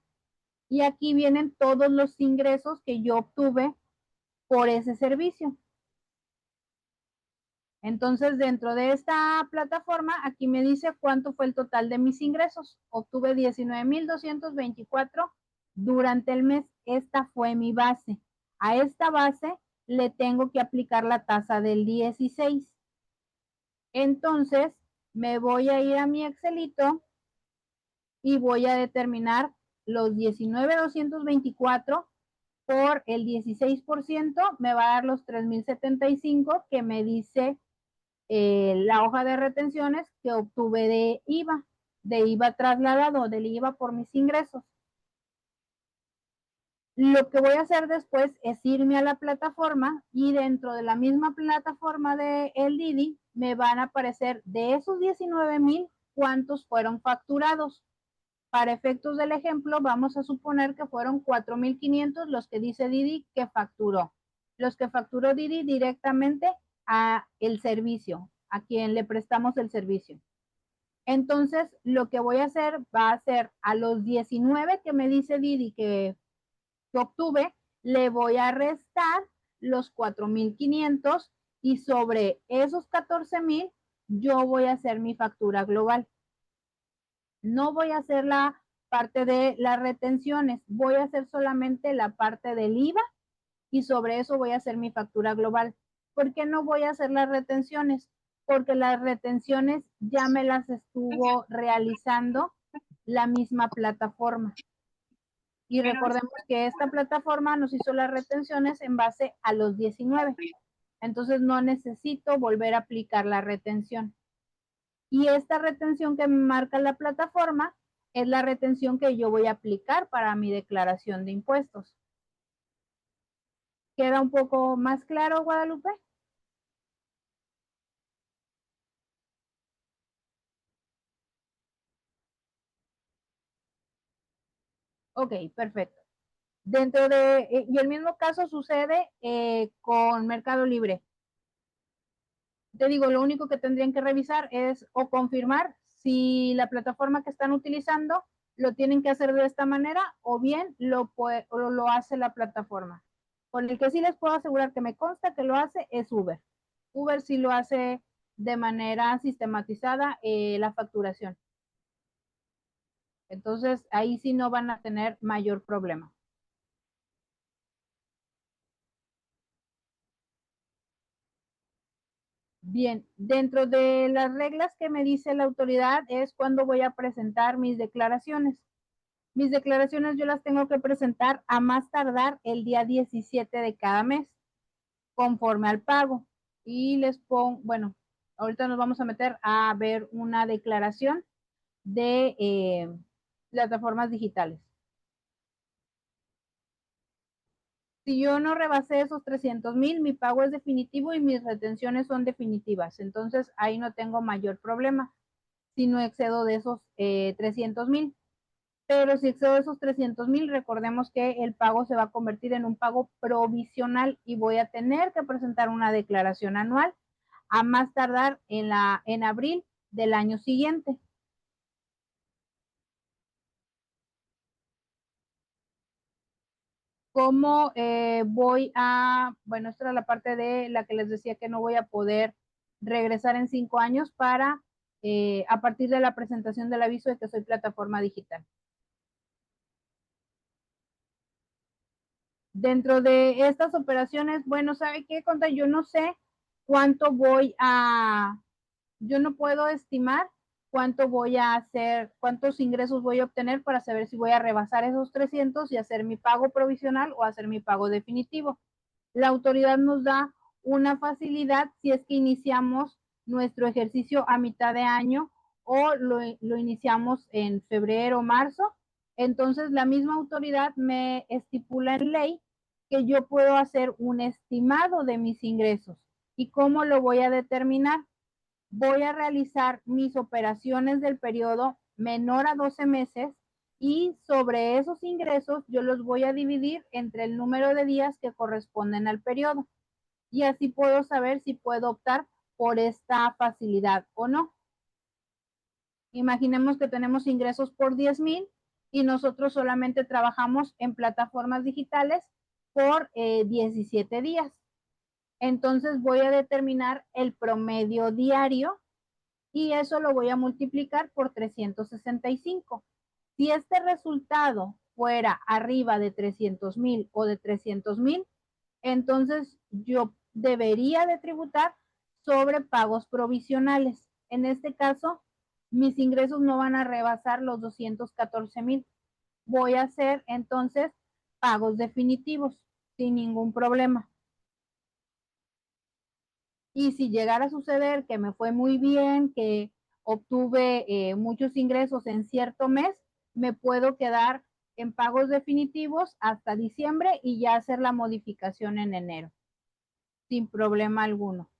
Y aquí vienen todos los ingresos que yo obtuve por ese servicio. Entonces, dentro de esta plataforma, aquí me dice cuánto fue el total de mis ingresos. Obtuve 19,224 durante el mes. Esta fue mi base. A esta base le tengo que aplicar la tasa del 16. Entonces, me voy a ir a mi Excelito y voy a determinar los 19,224 por el 16%, me va a dar los 3,075 que me dice la hoja de retenciones que obtuve de IVA trasladado, del IVA por mis ingresos. Lo que voy a hacer después es irme a la plataforma y dentro de la misma plataforma de el Didi me van a aparecer de esos 19,000 cuántos fueron facturados. Para efectos del ejemplo, vamos a suponer que fueron 4,500 los que dice Didi que facturó. Los que facturó Didi directamente a el servicio, a quien le prestamos el servicio. Entonces, lo que voy a hacer va a ser a los 19 que me dice Didi que obtuve, le voy a restar los 4,500 y sobre esos 14,000 yo voy a hacer mi factura global. No voy a hacer la parte de las retenciones, voy a hacer solamente la parte del IVA y sobre eso voy a hacer mi factura global. ¿Por qué no voy a hacer las retenciones? Porque las retenciones ya me las estuvo realizando la misma plataforma. Y recordemos que esta plataforma nos hizo las retenciones en base a los 19. Entonces no necesito volver a aplicar la retención. Y esta retención que me marca la plataforma es la retención que yo voy a aplicar para mi declaración de impuestos. ¿Queda un poco más claro, Guadalupe? Ok, perfecto. Dentro de, y el mismo caso sucede con Mercado Libre. Te digo, lo único que tendrían que revisar es o confirmar si la plataforma que están utilizando lo tienen que hacer de esta manera o bien lo hace la plataforma. Con el que sí les puedo asegurar que me consta que lo hace es Uber. Uber sí lo hace de manera sistematizada la facturación. Entonces, ahí sí no van a tener mayor problema. Bien, dentro de las reglas que me dice la autoridad es cuando voy a presentar mis declaraciones. Mis declaraciones yo las tengo que presentar a más tardar el día 17 de cada mes, conforme al pago. Y les pongo, bueno, ahorita nos vamos a meter a ver una declaración de plataformas digitales. Si yo no rebasé esos 300,000, mi pago es definitivo y mis retenciones son definitivas. Entonces, ahí no tengo mayor problema si no excedo de esos 300,000. Pero si excedo esos 300,000, recordemos que el pago se va a convertir en un pago provisional y voy a tener que presentar una declaración anual a más tardar en abril del año siguiente. ¿Cómo voy a, bueno, esta era la parte de la que les decía que no voy a poder regresar en 5 años para, a partir de la presentación del aviso de que soy plataforma digital. Dentro de estas operaciones, bueno, ¿sabe qué, Conta? Yo no sé cuánto yo no puedo estimar cuánto voy a hacer, cuántos ingresos voy a obtener para saber si voy a rebasar esos 300 y hacer mi pago provisional o hacer mi pago definitivo. La autoridad nos da una facilidad si es que iniciamos nuestro ejercicio a mitad de año o lo iniciamos en febrero o marzo. Entonces, la misma autoridad me estipula en ley que yo puedo hacer un estimado de mis ingresos. ¿Y cómo lo voy a determinar? Voy a realizar mis operaciones del periodo menor a 12 meses y sobre esos ingresos yo los voy a dividir entre el número de días que corresponden al periodo. Y así puedo saber si puedo optar por esta facilidad o no. Imaginemos que tenemos ingresos por 10,000 y nosotros solamente trabajamos en plataformas digitales por 17 días. Entonces voy a determinar el promedio diario y eso lo voy a multiplicar por 365. Si este resultado fuera arriba de 300,000 o de 300,000, entonces yo debería de tributar sobre pagos provisionales. En este caso, mis ingresos no van a rebasar los 214,000. Voy a hacer entonces pagos definitivos sin ningún problema. Y si llegara a suceder que me fue muy bien, que obtuve muchos ingresos en cierto mes, me puedo quedar en pagos definitivos hasta diciembre y ya hacer la modificación en enero, sin problema alguno.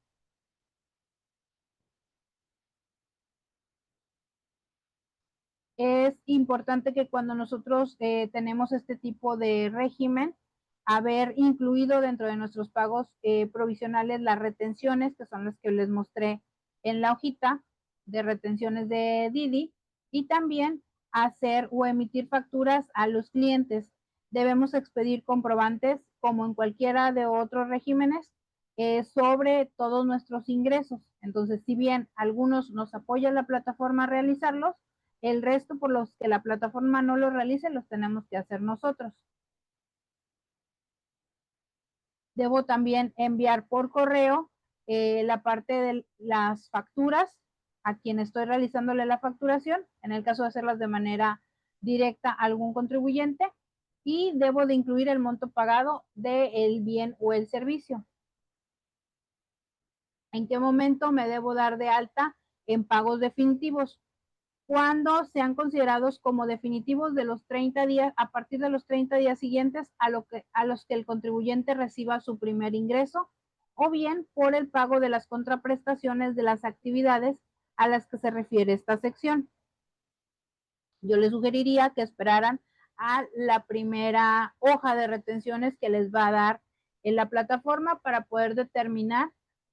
Es importante que cuando nosotros tenemos este tipo de régimen, haber incluido dentro de nuestros pagos provisionales las retenciones, que son las que les mostré en la hojita, de retenciones de Didi y también hacer o emitir facturas a los clientes. Debemos expedir comprobantes como en cualquiera de otros regímenes sobre todos nuestros ingresos. Entonces, si bien algunos nos apoya la plataforma a realizarlos, el resto por los que la plataforma no los realice, los tenemos que hacer nosotros. Debo también enviar por correo la parte de las facturas a quien estoy realizándole la facturación, en el caso de hacerlas de manera directa a algún contribuyente, y debo de incluir el monto pagado del bien o el servicio. ¿En qué momento me debo dar de alta en pagos definitivos? Cuando sean considerados como definitivos de los 30 días, a partir de los 30 días siguientes a los que el contribuyente reciba su primer ingreso, o bien por el pago de las contraprestaciones de las actividades a las que se refiere esta sección. Yo les sugeriría que esperaran a la primera hoja de retenciones que les va a dar en la plataforma para poder determinar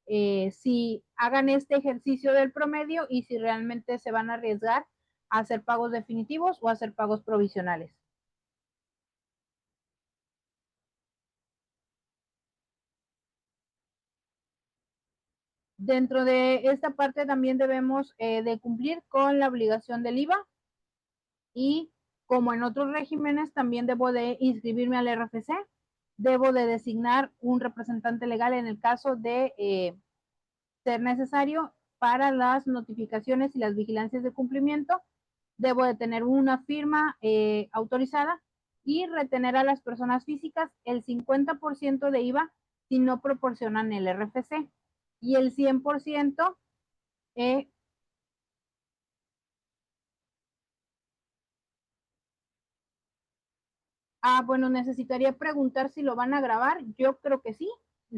si hagan este ejercicio del promedio y si realmente se van a arriesgar a hacer pagos definitivos o a hacer pagos provisionales. Dentro de esta parte también debemos de cumplir con la obligación del IVA y como en otros regímenes también debo de inscribirme al RFC, debo de designar un representante legal en el caso de ser necesario para las notificaciones y las vigilancias de cumplimiento. Debo de tener una firma autorizada y retener a las personas físicas el 50% de IVA si no proporcionan el RFC y el 100% bueno, necesitaría preguntar si lo van a grabar. Yo creo que sí.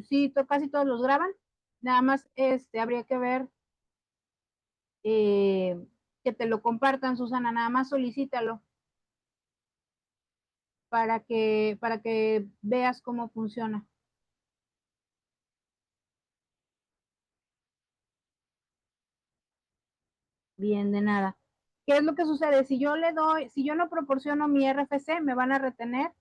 Sí, casi todos los graban. Nada más habría que ver que te lo compartan, Susana. Nada más solicítalo para que veas cómo funciona. Bien, de nada. ¿Qué es lo que sucede? Si yo no proporciono mi RFC, me van a retener.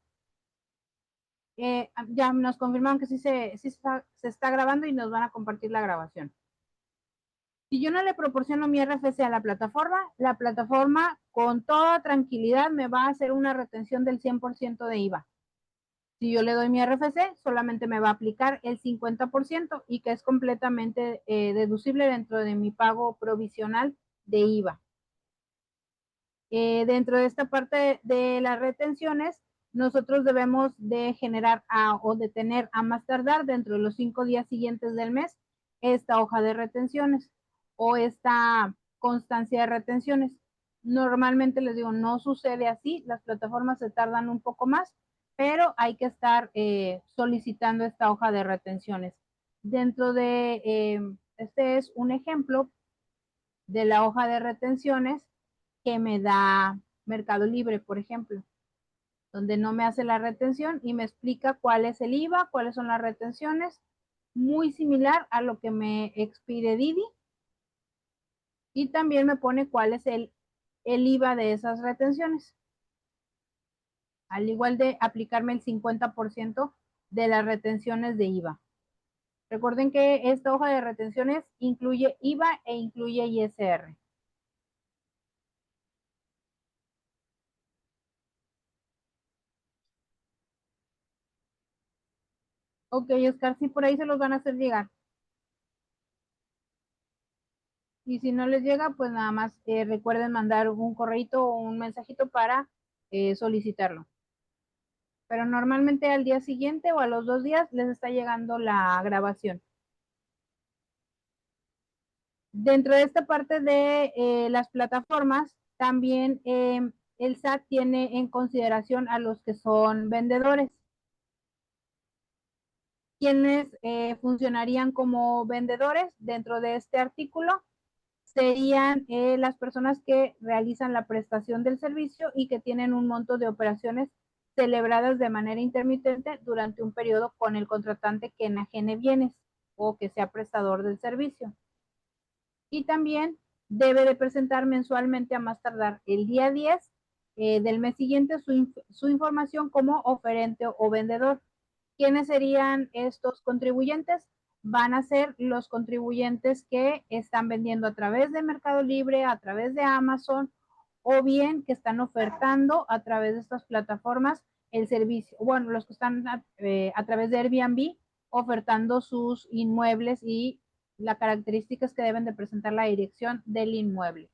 Ya nos confirmaron que sí se está grabando y nos van a compartir la grabación. Si yo no le proporciono mi RFC a la plataforma con toda tranquilidad me va a hacer una retención del 100% de IVA. Si yo le doy mi RFC, solamente me va a aplicar el 50% y que es completamente deducible dentro de mi pago provisional de IVA. Dentro de esta parte de las retenciones, nosotros debemos de generar o de tener a más tardar dentro de los 5 días siguientes del mes esta hoja de retenciones o esta constancia de retenciones. Normalmente les digo, no sucede así, las plataformas se tardan un poco más, pero hay que estar solicitando esta hoja de retenciones. Dentro de, este es un ejemplo de la hoja de retenciones que me da Mercado Libre, por ejemplo, donde no me hace la retención y me explica cuál es el IVA, cuáles son las retenciones, muy similar a lo que me expide Didi, y también me pone cuál es el IVA de esas retenciones, al igual de aplicarme el 50% de las retenciones de IVA. Recuerden que esta hoja de retenciones incluye IVA e incluye ISR. Ok, Oscar, sí, por ahí se los van a hacer llegar. Y si no les llega, pues nada más recuerden mandar un correito o un mensajito para solicitarlo. Pero normalmente al día siguiente o a los 2 días les está llegando la grabación. Dentro de esta parte de las plataformas, también el SAT tiene en consideración a los que son vendedores. Quienes funcionarían como vendedores dentro de este artículo serían las personas que realizan la prestación del servicio y que tienen un monto de operaciones celebradas de manera intermitente durante un periodo con el contratante que enajene bienes o que sea prestador del servicio. Y también debe de presentar mensualmente a más tardar el día 10 del mes siguiente su información como oferente o vendedor. ¿Quiénes serían estos contribuyentes? Van a ser los contribuyentes que están vendiendo a través de Mercado Libre, a través de Amazon, o bien que están ofertando a través de estas plataformas el servicio, bueno, los que están a través de Airbnb ofertando sus inmuebles y las características que deben de presentar la dirección del inmueble.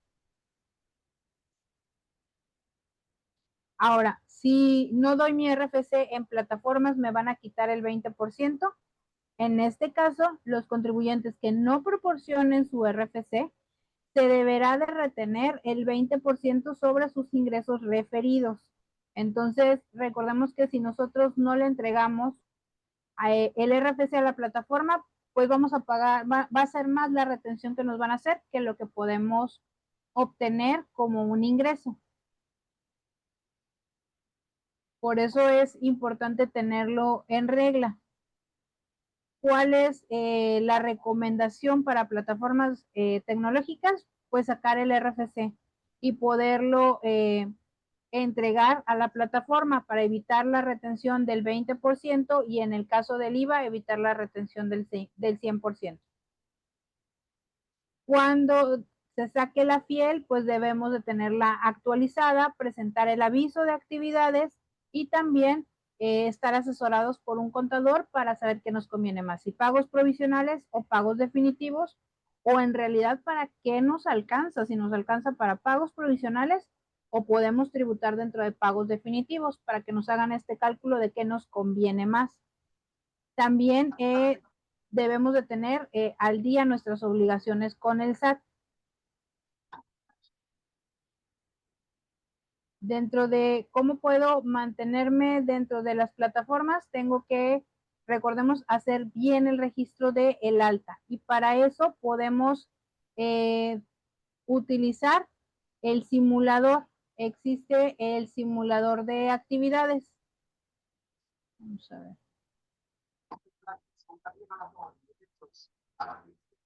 Ahora, si no doy mi RFC en plataformas, me van a quitar el 20%. En este caso, los contribuyentes que no proporcionen su RFC, se deberá de retener el 20% sobre sus ingresos referidos. Entonces, recordemos que si nosotros no le entregamos el RFC a la plataforma, pues vamos a pagar, va a ser más la retención que nos van a hacer que lo que podemos obtener como un ingreso. Por eso es importante tenerlo en regla. ¿Cuál es la recomendación para plataformas tecnológicas? Pues sacar el RFC y poderlo entregar a la plataforma para evitar la retención del 20% y en el caso del IVA, evitar la retención del 100%. Cuando se saque la FIEL, pues debemos de tenerla actualizada, presentar el aviso de actividades y también estar asesorados por un contador para saber qué nos conviene más, si pagos provisionales o pagos definitivos, o en realidad para qué nos alcanza, si nos alcanza para pagos provisionales o podemos tributar dentro de pagos definitivos para que nos hagan este cálculo de qué nos conviene más. También debemos de tener al día nuestras obligaciones con el SAT. Dentro de cómo puedo mantenerme dentro de las plataformas, tengo que, recordemos, hacer bien el registro de el alta. Y para eso podemos utilizar el simulador. Existe el simulador de actividades. Vamos a ver.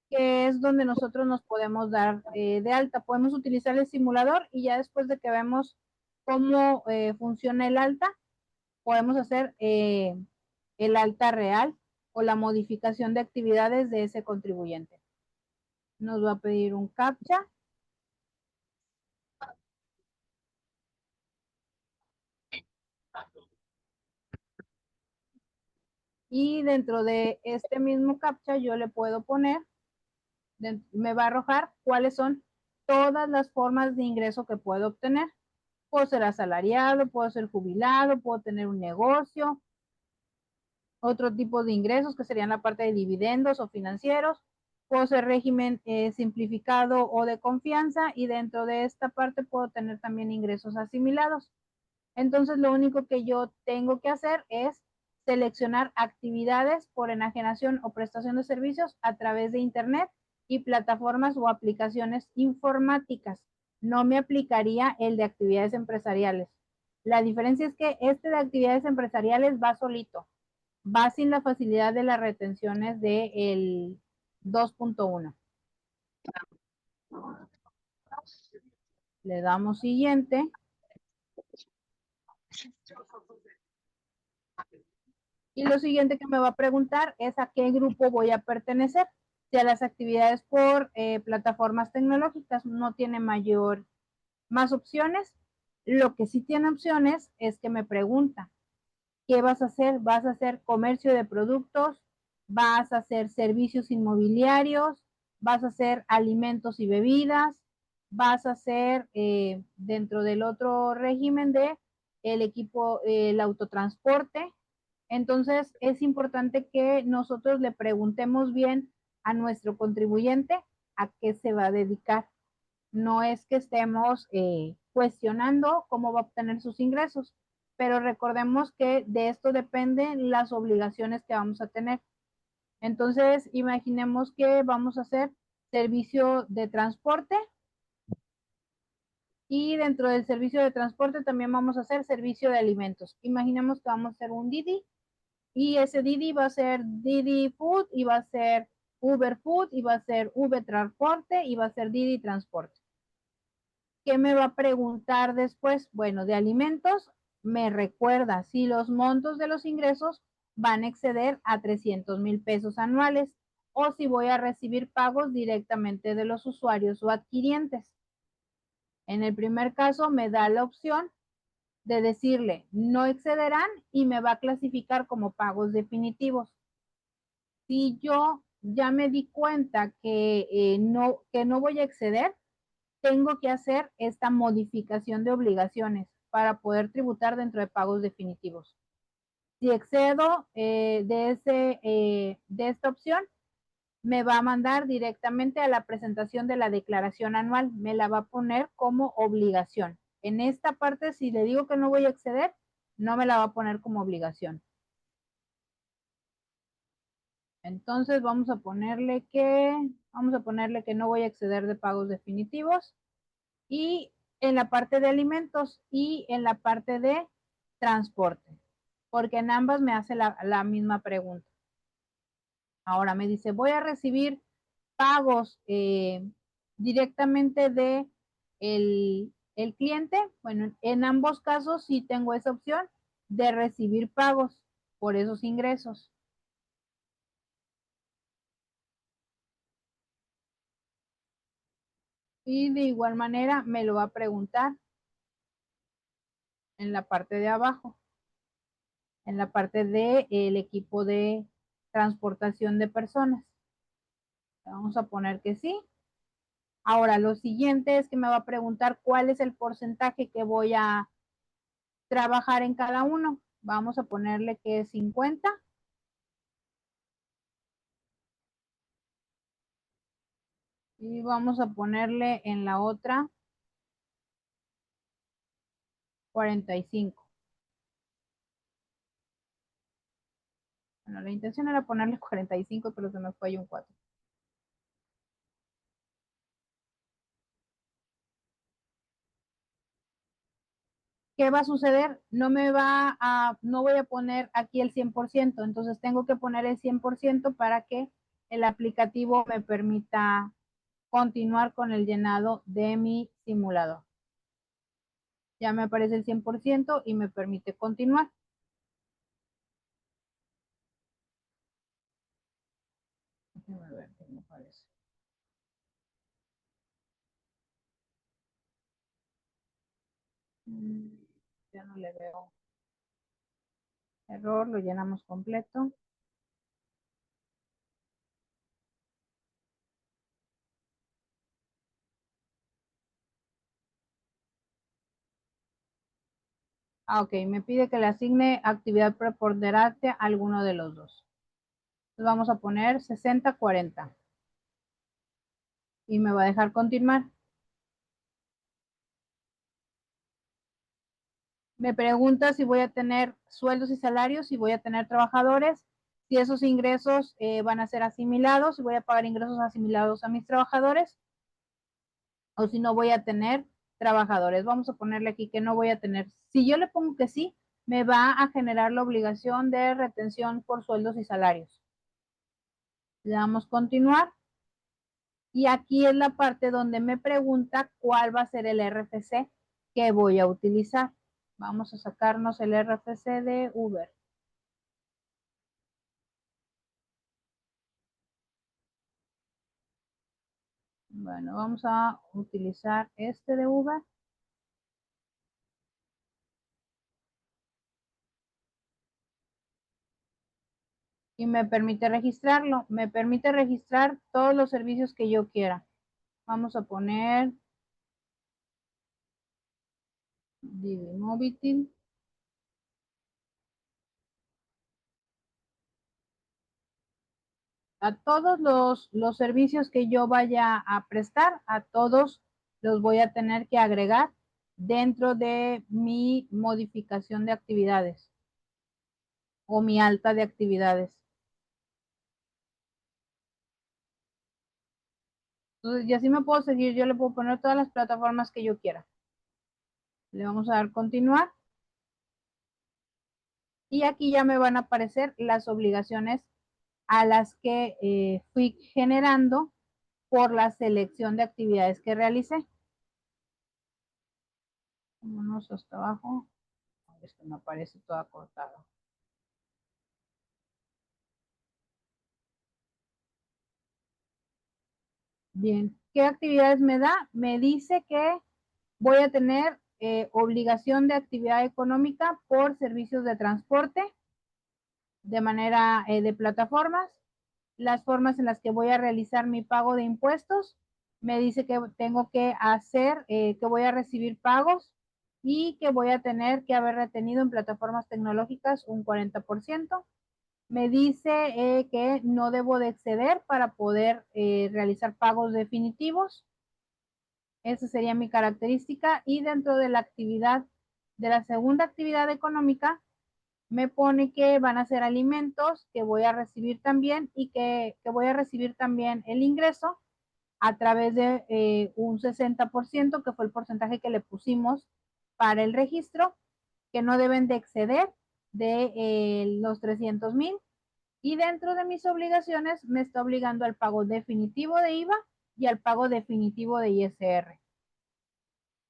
Que es donde nosotros nos podemos dar de alta. Podemos utilizar el simulador y ya después de que vemos cómo funciona el alta, podemos hacer el alta real o la modificación de actividades de ese contribuyente. Nos va a pedir un CAPTCHA. Y dentro de este mismo CAPTCHA yo le puedo poner, me va a arrojar cuáles son todas las formas de ingreso que puedo obtener. Puedo ser asalariado, puedo ser jubilado, puedo tener un negocio, otro tipo de ingresos que serían la parte de dividendos o financieros, puedo ser régimen simplificado o de confianza y dentro de esta parte puedo tener también ingresos asimilados. Entonces lo único que yo tengo que hacer es seleccionar actividades por enajenación o prestación de servicios a través de internet y plataformas o aplicaciones informáticas. No me aplicaría el de actividades empresariales. La diferencia es que este de actividades empresariales va solito, va sin la facilidad de las retenciones del 2.1. Le damos siguiente. Y lo siguiente que me va a preguntar es a qué grupo voy a pertenecer. Si a las actividades por plataformas tecnológicas no tiene más opciones. Lo que sí tiene opciones es que me pregunta, ¿qué vas a hacer? ¿Vas a hacer comercio de productos? ¿Vas a hacer servicios inmobiliarios? ¿Vas a hacer alimentos y bebidas? ¿Vas a hacer dentro del otro régimen de el equipo, el autotransporte? Entonces, es importante que nosotros le preguntemos bien a nuestro contribuyente a qué se va a dedicar. No es que estemos cuestionando cómo va a obtener sus ingresos, pero recordemos que de esto dependen las obligaciones que vamos a tener. Entonces, imaginemos que vamos a hacer servicio de transporte y dentro del servicio de transporte también vamos a hacer servicio de alimentos. Imaginemos que vamos a hacer un Didi. Y ese Didi va a ser Didi Food y va a ser Uber Food y va a ser Uber Transporte y va a ser Didi Transporte. ¿Qué me va a preguntar después? Bueno, de alimentos me recuerda si los montos de los ingresos van a exceder a 300,000 pesos anuales o si voy a recibir pagos directamente de los usuarios o adquirientes. En el primer caso me da la opción de decirle no excederán y me va a clasificar como pagos definitivos. Si yo ya me di cuenta que no voy a exceder, tengo que hacer esta modificación de obligaciones para poder tributar dentro de pagos definitivos. Si excedo de esta opción, me va a mandar directamente a la presentación de la declaración anual. Me la va a poner como obligación. En esta parte, si le digo que no voy a exceder, no me la va a poner como obligación. Entonces vamos a ponerle que no voy a exceder de pagos definitivos. Y en la parte de alimentos y en la parte de transporte, porque en ambas me hace la misma pregunta. Ahora me dice, voy a recibir pagos directamente de el cliente. Bueno, en ambos casos sí tengo esa opción de recibir pagos por esos ingresos. Y de igual manera me lo va a preguntar en la parte de abajo, en la parte del equipo de transportación de personas. Vamos a poner que sí. Ahora, lo siguiente es que me va a preguntar cuál es el porcentaje que voy a trabajar en cada uno. Vamos a ponerle que es 50. Y vamos a ponerle en la otra 45. Bueno, la intención era ponerle 45, pero se me fue ahí un 4. ¿Qué va a suceder? No voy a poner aquí el 100%, entonces tengo que poner el 100% para que el aplicativo me permita continuar con el llenado de mi simulador. Ya me aparece el 100% y me permite continuar. Déjame ver qué me parece. Ya no le veo error, lo llenamos completo. Ok, me pide que le asigne actividad preponderante a alguno de los dos. Entonces vamos a poner 60-40. Y me va a dejar continuar. Me pregunta si voy a tener sueldos y salarios, si voy a tener trabajadores, si esos ingresos van a ser asimilados, si voy a pagar ingresos asimilados a mis trabajadores, o si no voy a tener trabajadores. Vamos a ponerle aquí que no voy a tener. Si yo le pongo que sí, me va a generar la obligación de retención por sueldos y salarios. Le damos continuar. Y aquí es la parte donde me pregunta cuál va a ser el RFC que voy a utilizar. Vamos a sacarnos el RFC de Uber. Bueno, vamos a utilizar este de Uber. Y me permite registrarlo. Me permite registrar todos los servicios que yo quiera. Vamos a poner Didi Mobility. A todos los servicios que yo vaya a prestar, a todos los voy a tener que agregar dentro de mi modificación de actividades o mi alta de actividades. Entonces, y así me puedo seguir, yo le puedo poner todas las plataformas que yo quiera. Le vamos a dar continuar. Y aquí ya me van a aparecer las obligaciones a las que fui generando por la selección de actividades que realicé. Vámonos hasta abajo. Esto me aparece toda cortada. Bien, ¿qué actividades me da? Me dice que voy a tener obligación de actividad económica por servicios de transporte de manera de plataformas, las formas en las que voy a realizar mi pago de impuestos, me dice que tengo que hacer, que voy a recibir pagos y que voy a tener que haber retenido en plataformas tecnológicas un 40%. Me dice que no debo de exceder para poder realizar pagos definitivos. Esa sería mi característica. Y dentro de la actividad, de la segunda actividad económica, me pone que van a ser alimentos que voy a recibir también y que voy a recibir también el ingreso a través de un 60%, que fue el porcentaje que le pusimos para el registro, que no deben de exceder de los 300,000. Y dentro de mis obligaciones me está obligando al pago definitivo de IVA y al pago definitivo de ISR.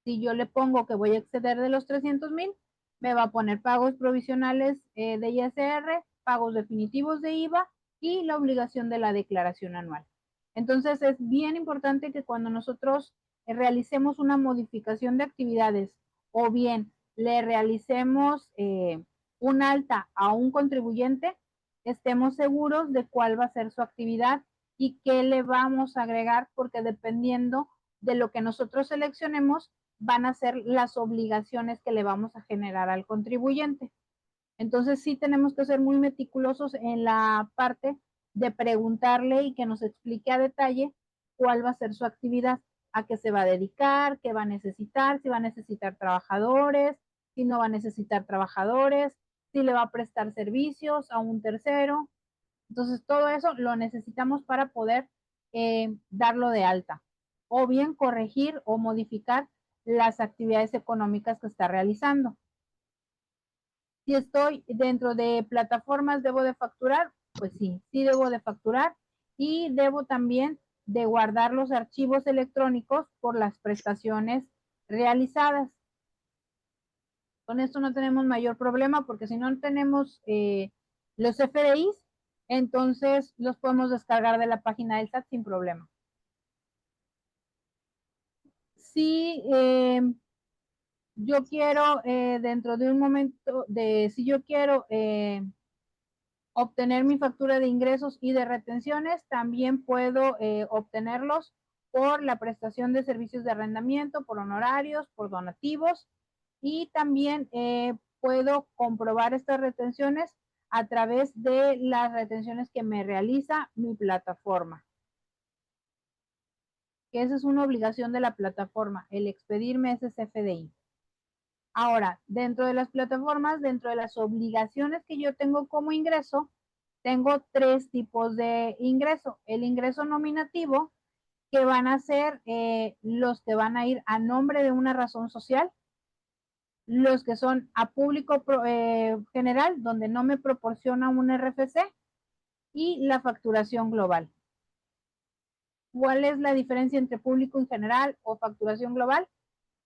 Si yo le pongo que voy a exceder de los 300,000, me va a poner pagos provisionales de ISR, pagos definitivos de IVA y la obligación de la declaración anual. Entonces es bien importante que cuando nosotros realicemos una modificación de actividades o bien le realicemos un alta a un contribuyente, estemos seguros de cuál va a ser su actividad y qué le vamos a agregar, porque dependiendo de lo que nosotros seleccionemos, van a ser las obligaciones que le vamos a generar al contribuyente. Entonces sí tenemos que ser muy meticulosos en la parte de preguntarle y que nos explique a detalle cuál va a ser su actividad, a qué se va a dedicar, qué va a necesitar, si va a necesitar trabajadores, si no va a necesitar trabajadores, si le va a prestar servicios a un tercero. Entonces todo eso lo necesitamos para poder darlo de alta o bien corregir o modificar las actividades económicas que está realizando. Si estoy dentro de plataformas, ¿debo de facturar? Pues sí, sí debo de facturar y debo también de guardar los archivos electrónicos por las prestaciones realizadas. Con esto no tenemos mayor problema porque si no tenemos los FDIs, entonces los podemos descargar de la página del SAT sin problema. Si yo quiero dentro de un momento si yo quiero obtener mi factura de ingresos y de retenciones, también puedo obtenerlos por la prestación de servicios de arrendamiento, por honorarios, por donativos, y también puedo comprobar estas retenciones a través de las retenciones que me realiza mi plataforma. Que esa es una obligación de la plataforma, el expedirme ese CFDI. Ahora, dentro de las plataformas, dentro de las obligaciones que yo tengo como ingreso, tengo 3 tipos de ingreso. El ingreso nominativo, que van a ser los que van a ir a nombre de una razón social, los que son a público general, donde no me proporciona un RFC, y la facturación global. ¿Cuál es la diferencia entre público en general o facturación global?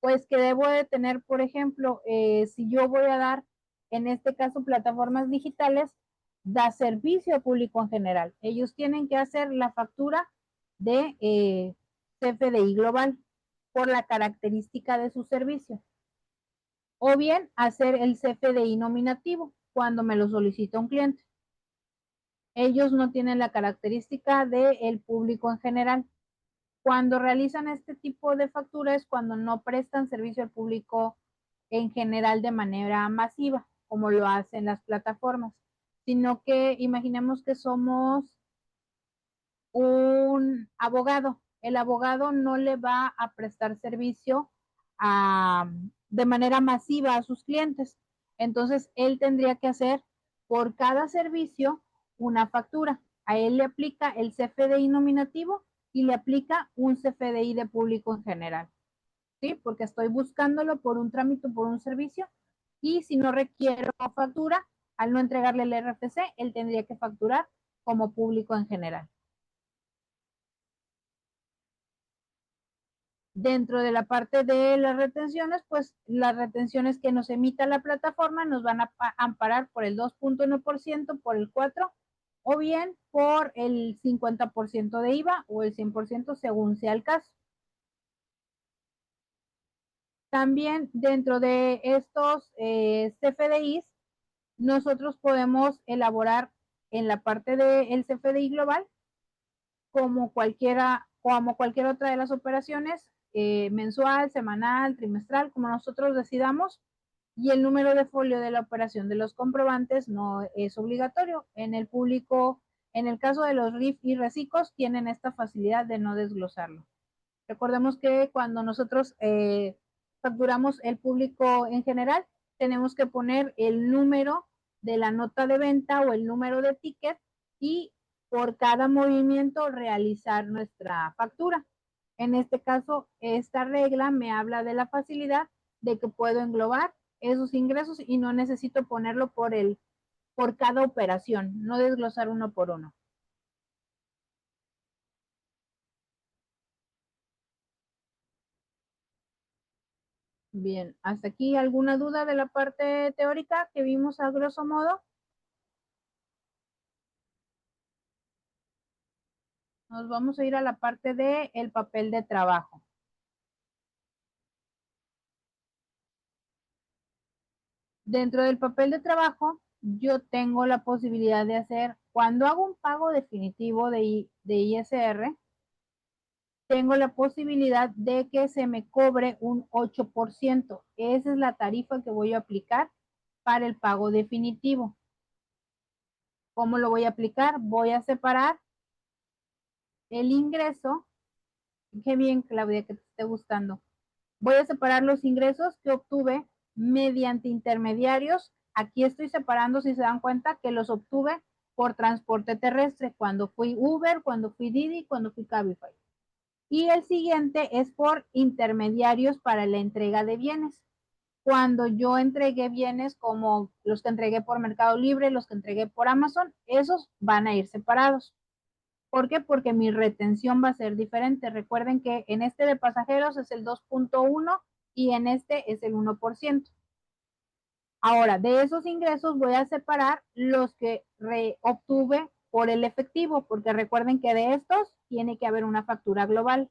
Pues que debo de tener, por ejemplo, si yo voy a dar, en este caso, plataformas digitales, da servicio a público en general. Ellos tienen que hacer la factura de CFDI global por la característica de su servicio. O bien hacer el CFDI nominativo cuando me lo solicita un cliente. Ellos no tienen la característica del público en general. Cuando realizan este tipo de facturas, cuando no prestan servicio al público en general de manera masiva, como lo hacen las plataformas, sino que imaginemos que somos un abogado. El abogado no le va a prestar servicio de manera masiva a sus clientes. Entonces, él tendría que hacer por cada servicio una factura. A él le aplica el CFDI nominativo y le aplica un CFDI de público en general. ¿Sí? Porque estoy buscándolo por un trámite, por un servicio, y si no requiero factura, al no entregarle el RFC, él tendría que facturar como público en general. Dentro de la parte de las retenciones, pues las retenciones que nos emita la plataforma nos van a amparar por el 2.1%, por el 4%, o bien por el 50% de IVA o el 100% según sea el caso. También dentro de estos CFDIs, nosotros podemos elaborar en la parte del CFDI global, como cualquier otra de las operaciones, mensual, semanal, trimestral, como nosotros decidamos, y el número de folio de la operación de los comprobantes no es obligatorio. En el público, en el caso de los RIF y reciclos, tienen esta facilidad de no desglosarlo. Recordemos que cuando nosotros facturamos el público en general, tenemos que poner el número de la nota de venta o el número de ticket y por cada movimiento realizar nuestra factura. En este caso, esta regla me habla de la facilidad de que puedo englobar esos ingresos y no necesito ponerlo por cada operación, no desglosar uno por uno. Bien, hasta aquí, ¿alguna duda de la parte teórica que vimos a grosso modo? Nos vamos a ir a la parte de el papel de trabajo. Dentro del papel de trabajo, yo tengo la posibilidad de hacer, cuando hago un pago definitivo de ISR, tengo la posibilidad de que se me cobre un 8%. Esa es la tarifa que voy a aplicar para el pago definitivo. ¿Cómo lo voy a aplicar? Voy a separar el ingreso. Qué bien, Claudia, que te esté gustando. Voy a separar los ingresos que obtuve mediante intermediarios. Aquí estoy separando, si se dan cuenta, que los obtuve por transporte terrestre, cuando fui Uber, cuando fui Didi, cuando fui Cabify. Y el siguiente es por intermediarios para la entrega de bienes. Cuando yo entregué bienes como los que entregué por Mercado Libre, los que entregué por Amazon, esos van a ir separados. ¿Por qué? Porque mi retención va a ser diferente. Recuerden que en este de pasajeros es el 2.1 y en este es el 1%. Ahora, de esos ingresos voy a separar los que obtuve por el efectivo, porque recuerden que de estos tiene que haber una factura global,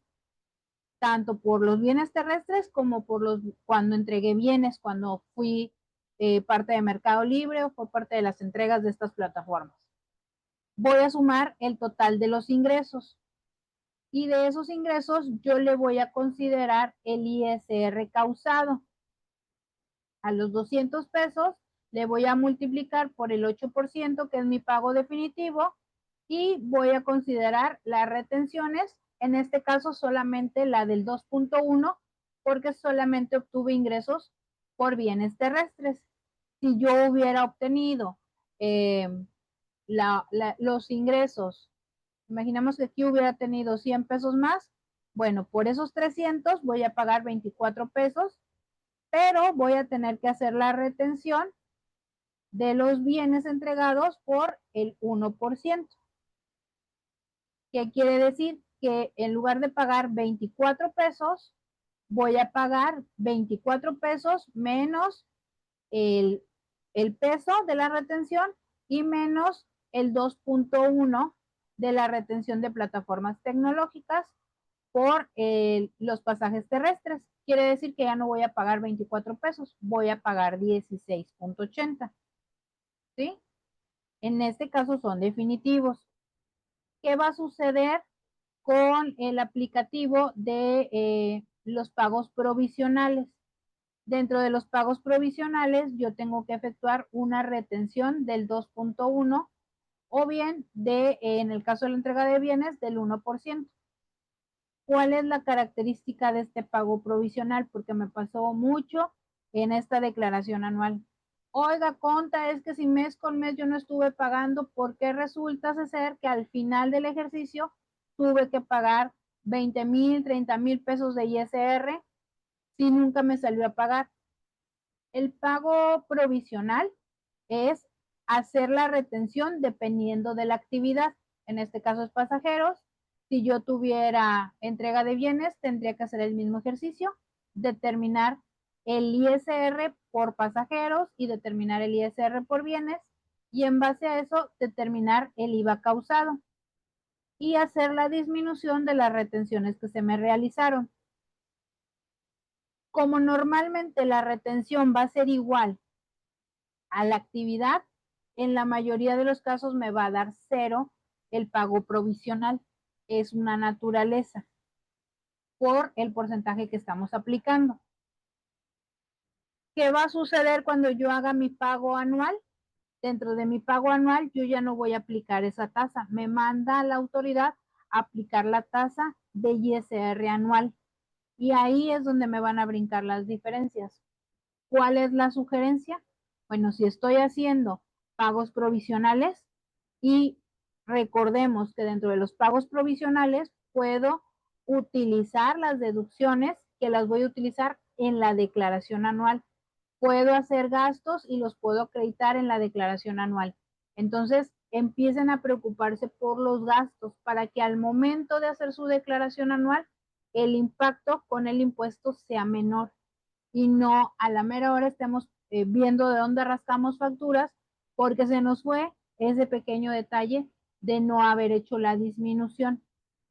tanto por los bienes terrestres como por los cuando entregué bienes, cuando fui parte de Mercado Libre o fue parte de las entregas de estas plataformas. Voy a sumar el total de los ingresos y de esos ingresos yo le voy a considerar el ISR causado. A los 200 pesos le voy a multiplicar por el 8%, que es mi pago definitivo, y voy a considerar las retenciones, en este caso solamente la del 2.1, porque solamente obtuve ingresos por bienes terrestres. Si yo hubiera obtenido los ingresos, imaginemos que aquí hubiera tenido 100 pesos más, bueno, por esos 300 voy a pagar 24 pesos, pero voy a tener que hacer la retención de los bienes entregados por el 1%. ¿Qué quiere decir? Que en lugar de pagar 24 pesos, voy a pagar 24 pesos menos el peso de la retención y menos el 2.1 de la retención de plataformas tecnológicas por los pasajes terrestres. Quiere decir que ya no voy a pagar 24 pesos, voy a pagar 16.80. ¿Sí? En este caso son definitivos. ¿Qué va a suceder con el aplicativo de los pagos provisionales? Dentro de los pagos provisionales, yo tengo que efectuar una retención del 2.1 o bien en el caso de la entrega de bienes, del 1%. ¿Cuál es la característica de este pago provisional? Porque me pasó mucho en esta declaración anual. Oiga, Conta, es que si mes con mes yo no estuve pagando, ¿por qué resulta ser que al final del ejercicio tuve que pagar 20,000, 30,000 pesos de ISR si nunca me salió a pagar? El pago provisional es hacer la retención dependiendo de la actividad. En este caso es pasajeros. Si yo tuviera entrega de bienes, tendría que hacer el mismo ejercicio, determinar el ISR por pasajeros y determinar el ISR por bienes, y en base a eso determinar el IVA causado y hacer la disminución de las retenciones que se me realizaron. Como normalmente la retención va a ser igual a la actividad, en la mayoría de los casos me va a dar 0 el pago provisional. Es una naturaleza por el porcentaje que estamos aplicando. ¿Qué va a suceder cuando yo haga mi pago anual? Dentro de mi pago anual yo ya no voy a aplicar esa tasa. Me manda la autoridad a aplicar la tasa de ISR anual. Y ahí es donde me van a brincar las diferencias. ¿Cuál es la sugerencia? Bueno, si estoy haciendo pagos provisionales, y recordemos que dentro de los pagos provisionales puedo utilizar las deducciones que las voy a utilizar en la declaración anual. Puedo hacer gastos y los puedo acreditar en la declaración anual. Entonces, empiecen a preocuparse por los gastos para que al momento de hacer su declaración anual, el impacto con el impuesto sea menor y no a la mera hora estemos viendo de dónde rascamos facturas porque se nos fue ese pequeño detalle de no haber hecho la disminución.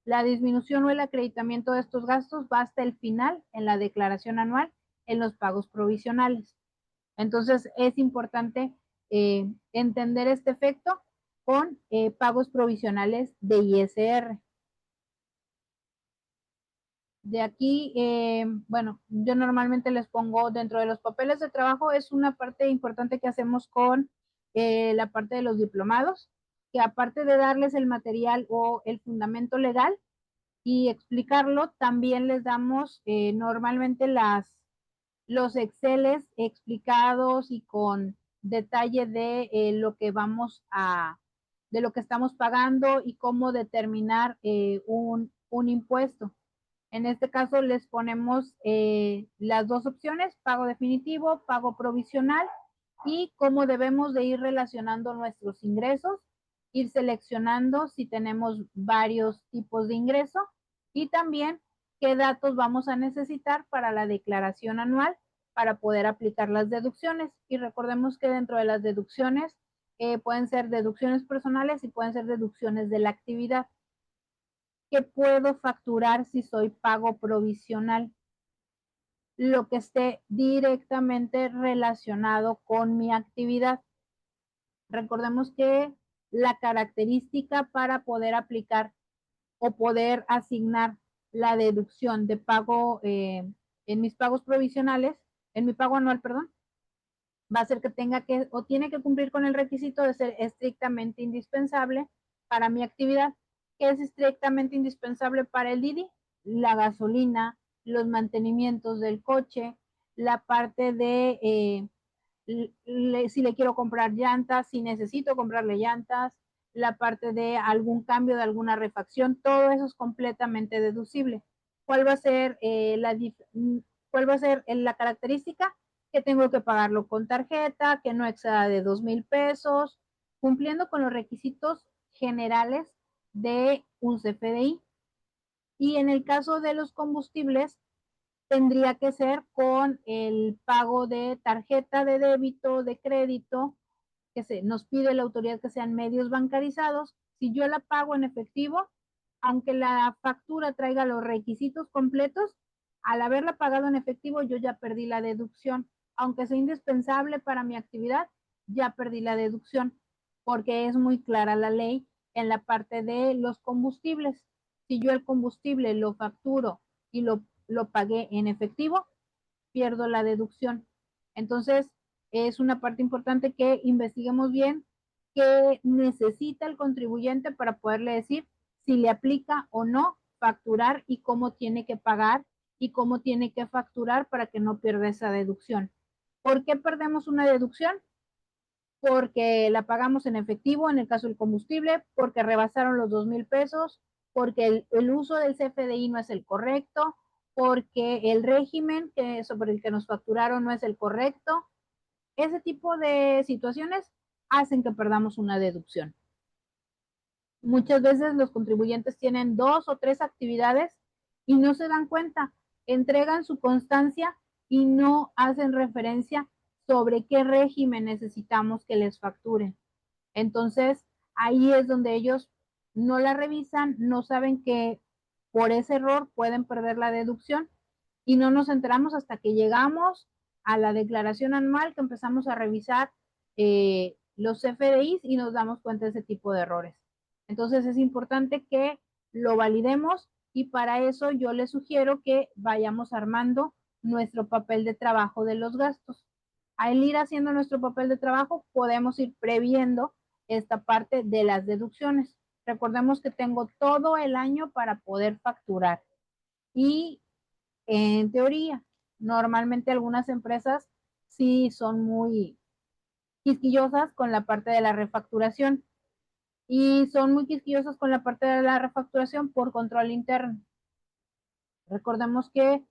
La disminución o el acreditamiento de estos gastos va hasta el final en la declaración anual en los pagos provisionales. Entonces es importante entender este efecto con pagos provisionales de ISR. De aquí, bueno, yo normalmente les pongo dentro de los papeles de trabajo, es una parte importante que hacemos con la parte de los diplomados, que aparte de darles el material o el fundamento legal y explicarlo, también les damos normalmente los Exceles explicados y con detalle de lo que vamos a, de lo que estamos pagando y cómo determinar un impuesto. En este caso les ponemos las dos opciones, pago definitivo, pago provisional, y cómo debemos de ir relacionando nuestros ingresos, ir seleccionando si tenemos varios tipos de ingreso y también qué datos vamos a necesitar para la declaración anual para poder aplicar las deducciones. Y recordemos que dentro de las deducciones pueden ser deducciones personales y pueden ser deducciones de la actividad. ¿Qué puedo facturar si soy pago provisional? Lo que esté directamente relacionado con mi actividad. Recordemos que la característica para poder aplicar o poder asignar la deducción de pago en mis pagos provisionales, en mi pago anual, perdón, va a ser que tenga que o tiene que cumplir con el requisito de ser estrictamente indispensable para mi actividad. ¿Qué es estrictamente indispensable para el Didi? La gasolina, los mantenimientos del coche, la parte de si le quiero comprar llantas, si necesito comprarle llantas, la parte de algún cambio de alguna refacción, todo eso es completamente deducible. ¿Cuál va a ser la característica? Que tengo que pagarlo con tarjeta, que no exceda de 2,000 pesos, cumpliendo con los requisitos generales de un CFDI. Y en el caso de los combustibles, tendría que ser con el pago de tarjeta de débito, de crédito, que nos pide la autoridad que sean medios bancarizados. Si yo la pago en efectivo, aunque la factura traiga los requisitos completos, al haberla pagado en efectivo yo ya perdí la deducción. Aunque sea indispensable para mi actividad, ya perdí la deducción, porque es muy clara la ley en la parte de los combustibles. Si yo el combustible lo facturo y lo pagué en efectivo, pierdo la deducción. Entonces, es una parte importante que investiguemos bien qué necesita el contribuyente para poderle decir si le aplica o no facturar y cómo tiene que pagar y cómo tiene que facturar para que no pierda esa deducción. ¿Por qué perdemos una deducción? Porque la pagamos en efectivo, en el caso del combustible, porque rebasaron los 2,000 pesos, porque el uso del CFDI no es el correcto, porque el régimen sobre el que nos facturaron no es el correcto. Ese tipo de situaciones hacen que perdamos una deducción. Muchas veces los contribuyentes tienen 2 o 3 actividades y no se dan cuenta, entregan su constancia y no hacen referencia sobre qué régimen necesitamos que les facturen. Entonces, ahí es donde ellos no la revisan, no saben que por ese error pueden perder la deducción y no nos enteramos hasta que llegamos a la declaración anual, que empezamos a revisar los CFDIs y nos damos cuenta de ese tipo de errores. Entonces es importante que lo validemos y para eso yo les sugiero que vayamos armando nuestro papel de trabajo de los gastos. Al ir haciendo nuestro papel de trabajo podemos ir previendo esta parte de las deducciones. Recordemos que tengo todo el año para poder facturar y en teoría, normalmente algunas empresas sí son muy quisquillosas con la parte de la refacturación y son muy quisquillosos con la parte de la refacturación por control interno. Recordemos que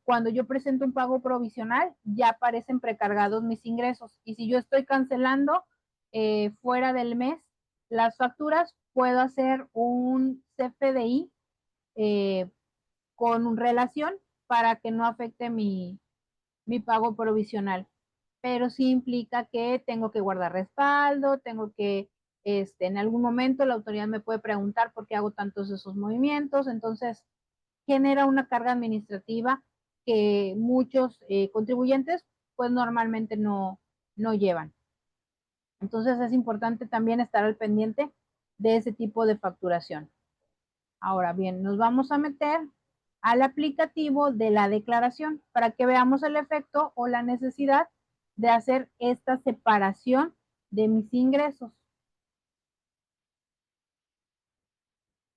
cuando yo presento un pago provisional, ya aparecen precargados mis ingresos. Y si yo estoy cancelando fuera del mes las facturas, puedo hacer un CFDI con relación para que no afecte mi pago provisional. Pero sí implica que tengo que guardar respaldo, tengo que en algún momento la autoridad me puede preguntar por qué hago tantos de esos movimientos, entonces genera una carga administrativa que muchos contribuyentes pues normalmente no llevan. Entonces es importante también estar al pendiente de ese tipo de facturación. Ahora bien, nos vamos a meter al aplicativo de la declaración para que veamos el efecto o la necesidad de hacer esta separación de mis ingresos.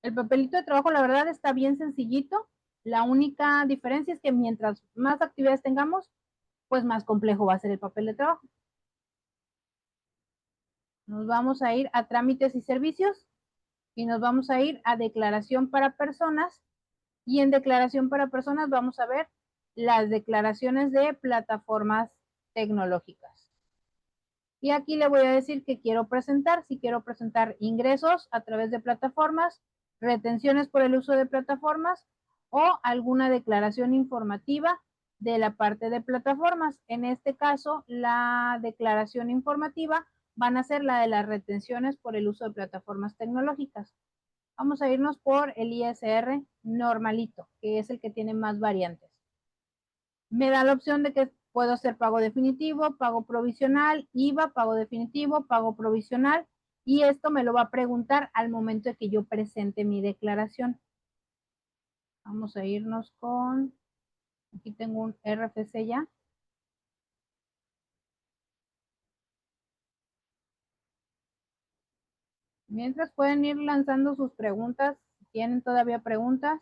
El papelito de trabajo, la verdad, está bien sencillito. La única diferencia es que mientras más actividades tengamos, pues más complejo va a ser el papel de trabajo. Nos vamos a ir a trámites y servicios y nos vamos a ir a declaración para personas. Y en declaración para personas vamos a ver las declaraciones de plataformas tecnológicas. Y aquí le voy a decir que quiero presentar, si quiero presentar ingresos a través de plataformas, retenciones por el uso de plataformas o alguna declaración informativa de la parte de plataformas. En este caso, la declaración informativa van a ser la de las retenciones por el uso de plataformas tecnológicas. Vamos a irnos por el ISR normalito, que es el que tiene más variantes. Me da la opción de que puedo hacer pago definitivo, pago provisional, IVA, pago definitivo, pago provisional, y esto me lo va a preguntar al momento de que yo presente mi declaración. Vamos a irnos con, aquí tengo un RFC ya. Mientras pueden ir lanzando sus preguntas, si tienen todavía preguntas,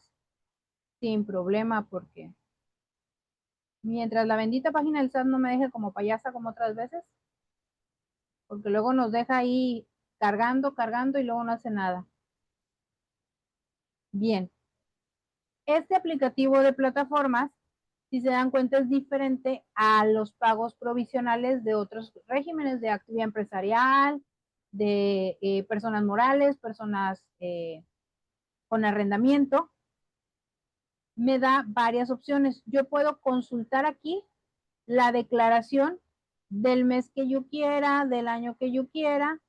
sin problema, porque mientras la bendita página del SAT no me deje como payasa como otras veces, porque luego nos deja ahí cargando y luego no hace nada. Bien. Este aplicativo de plataformas, si se dan cuenta, es diferente a los pagos provisionales de otros regímenes de actividad empresarial, de personas morales, personas con arrendamiento. Me da varias opciones. Yo puedo consultar aquí la declaración del mes que yo quiera, del año que yo quiera,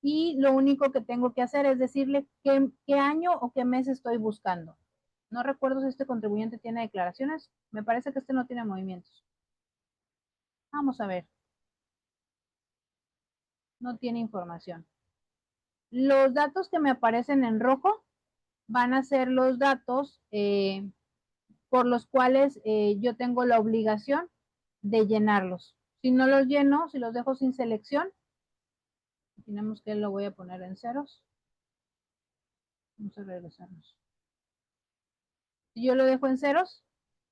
y lo único que tengo que hacer es decirle qué año o qué mes estoy buscando. No recuerdo si este contribuyente tiene declaraciones. Me parece que este no tiene movimientos. Vamos a ver. No tiene información. Los datos que me aparecen en rojo van a ser los datos por los cuales yo tengo la obligación de llenarlos. Si no los lleno, si los dejo sin selección, imaginemos que lo voy a poner en ceros. Vamos a regresarnos. Si yo lo dejo en ceros,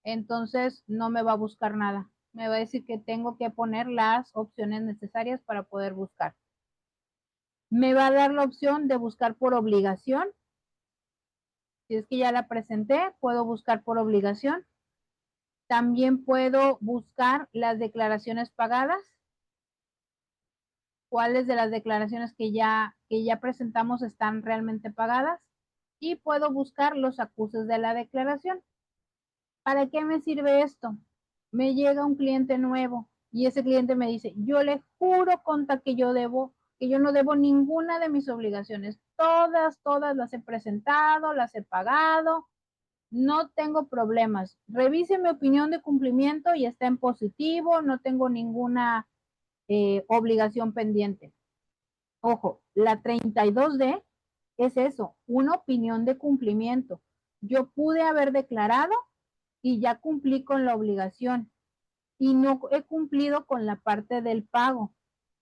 entonces no me va a buscar nada. Me va a decir que tengo que poner las opciones necesarias para poder buscar. Me va a dar la opción de buscar por obligación. Si es que ya la presenté, puedo buscar por obligación. También puedo buscar las declaraciones pagadas. cuáles de las declaraciones que ya presentamos están realmente pagadas y puedo buscar los acuses de la declaración. ¿Para qué me sirve esto? Me llega un cliente nuevo y ese cliente me dice, yo le juro contra que yo no debo ninguna de mis obligaciones. Todas las he presentado, las he pagado, no tengo problemas. Revise mi opinión de cumplimiento y está en positivo, no tengo ninguna obligación pendiente. Ojo, la 32D es eso, una opinión de cumplimiento. Yo pude haber declarado y ya cumplí con la obligación y no he cumplido con la parte del pago.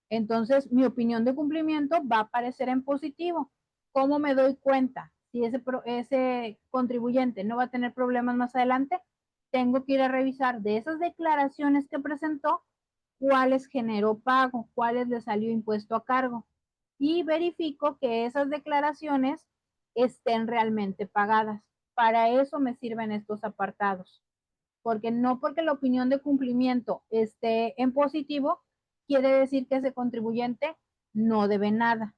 Entonces, mi opinión de cumplimiento va a aparecer en positivo. ¿Cómo me doy cuenta? Si ese contribuyente no va a tener problemas más adelante, tengo que ir a revisar de esas declaraciones que presentó, cuáles generó pago, cuáles le salió impuesto a cargo. Y verifico que esas declaraciones estén realmente pagadas. Para eso me sirven estos apartados. Porque no porque la opinión de cumplimiento esté en positivo, quiere decir que ese contribuyente no debe nada.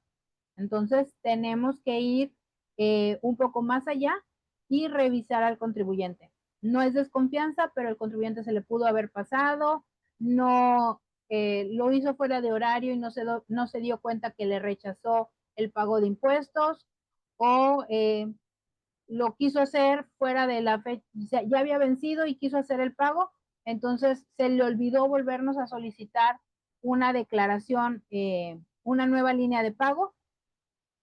Entonces, tenemos que ir un poco más allá y revisar al contribuyente. No es desconfianza, pero el contribuyente se le pudo haber pasado, no lo hizo fuera de horario y no se dio cuenta que le rechazó el pago de impuestos o lo quiso hacer fuera de la fecha, ya había vencido y quiso hacer el pago, entonces se le olvidó volvernos a solicitar una declaración, una nueva línea de pago.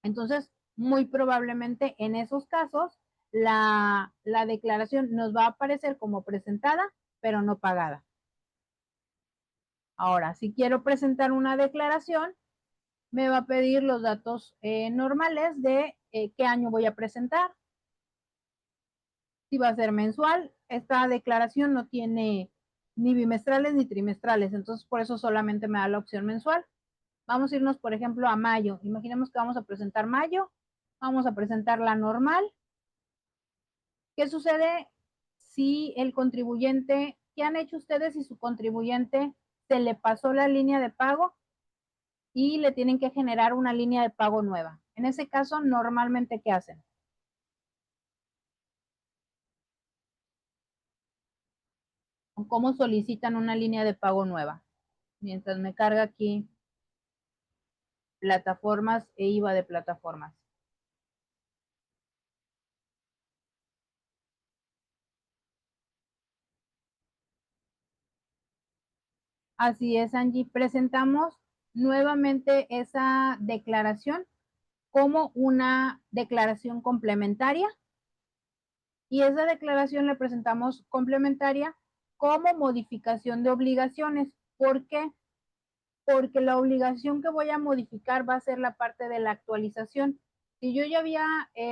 Entonces, muy probablemente en esos casos, la declaración nos va a aparecer como presentada, pero no pagada. Ahora, si quiero presentar una declaración, me va a pedir los datos normales de qué año voy a presentar. Si va a ser mensual, esta declaración no tiene ni bimestrales ni trimestrales, entonces por eso solamente me da la opción mensual. Vamos a irnos, por ejemplo, a mayo. Imaginemos que vamos a presentar mayo, vamos a presentar la normal. ¿Qué sucede si el contribuyente, qué han hecho ustedes si su contribuyente se le pasó la línea de pago y le tienen que generar una línea de pago nueva? En ese caso, normalmente, ¿qué hacen? ¿Cómo solicitan una línea de pago nueva? Mientras me carga aquí plataformas e IVA de plataformas. Así es, Angie. Presentamos nuevamente esa declaración como una declaración complementaria y esa declaración la presentamos complementaria como modificación de obligaciones. ¿Por qué? Porque la obligación que voy a modificar va a ser la parte de la actualización. Si yo ya había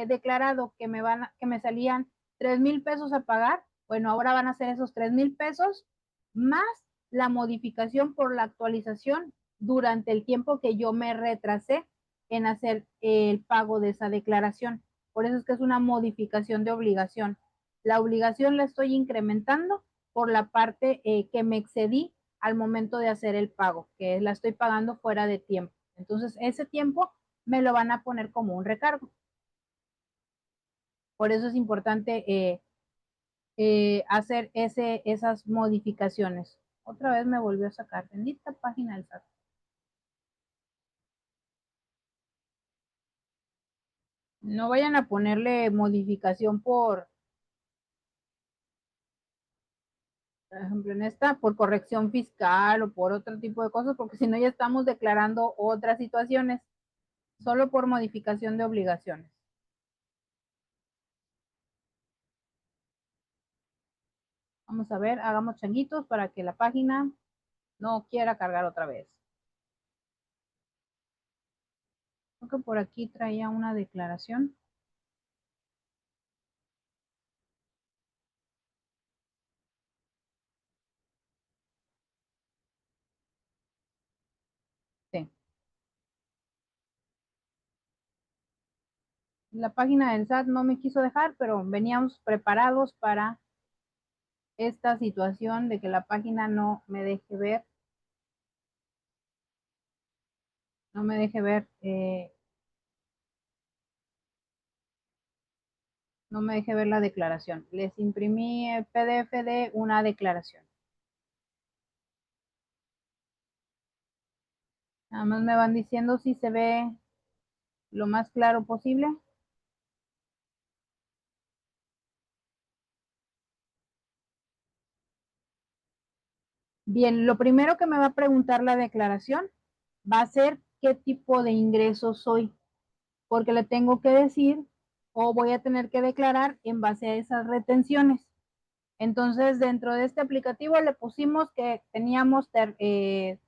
declarado que me salían 3,000 pesos a pagar, bueno, ahora van a ser esos 3,000 pesos más la modificación por la actualización durante el tiempo que yo me retrasé en hacer el pago de esa declaración. Por eso es que es una modificación de obligación. La obligación la estoy incrementando por la parte que me excedí al momento de hacer el pago, que la estoy pagando fuera de tiempo. Entonces, ese tiempo me lo van a poner como un recargo. Por eso es importante hacer esas modificaciones. Otra vez me volvió a sacar. Bendita página del SAT. No vayan a ponerle modificación por ejemplo, en esta, por corrección fiscal o por otro tipo de cosas, porque si no ya estamos declarando otras situaciones, solo por modificación de obligaciones. Vamos a ver, hagamos changuitos para que la página no quiera cargar otra vez. Creo que por aquí traía una declaración. Sí. La página del SAT no me quiso dejar, pero veníamos preparados para esta situación de que la página no me deje ver. No me deje ver. No me deje ver la declaración. Les imprimí el PDF de una declaración. Nada más me van diciendo si se ve lo más claro posible. Bien, lo primero que me va a preguntar la declaración va a ser qué tipo de ingresos soy, porque le tengo que decir o voy a tener que declarar en base a esas retenciones. Entonces, dentro de este aplicativo le pusimos que teníamos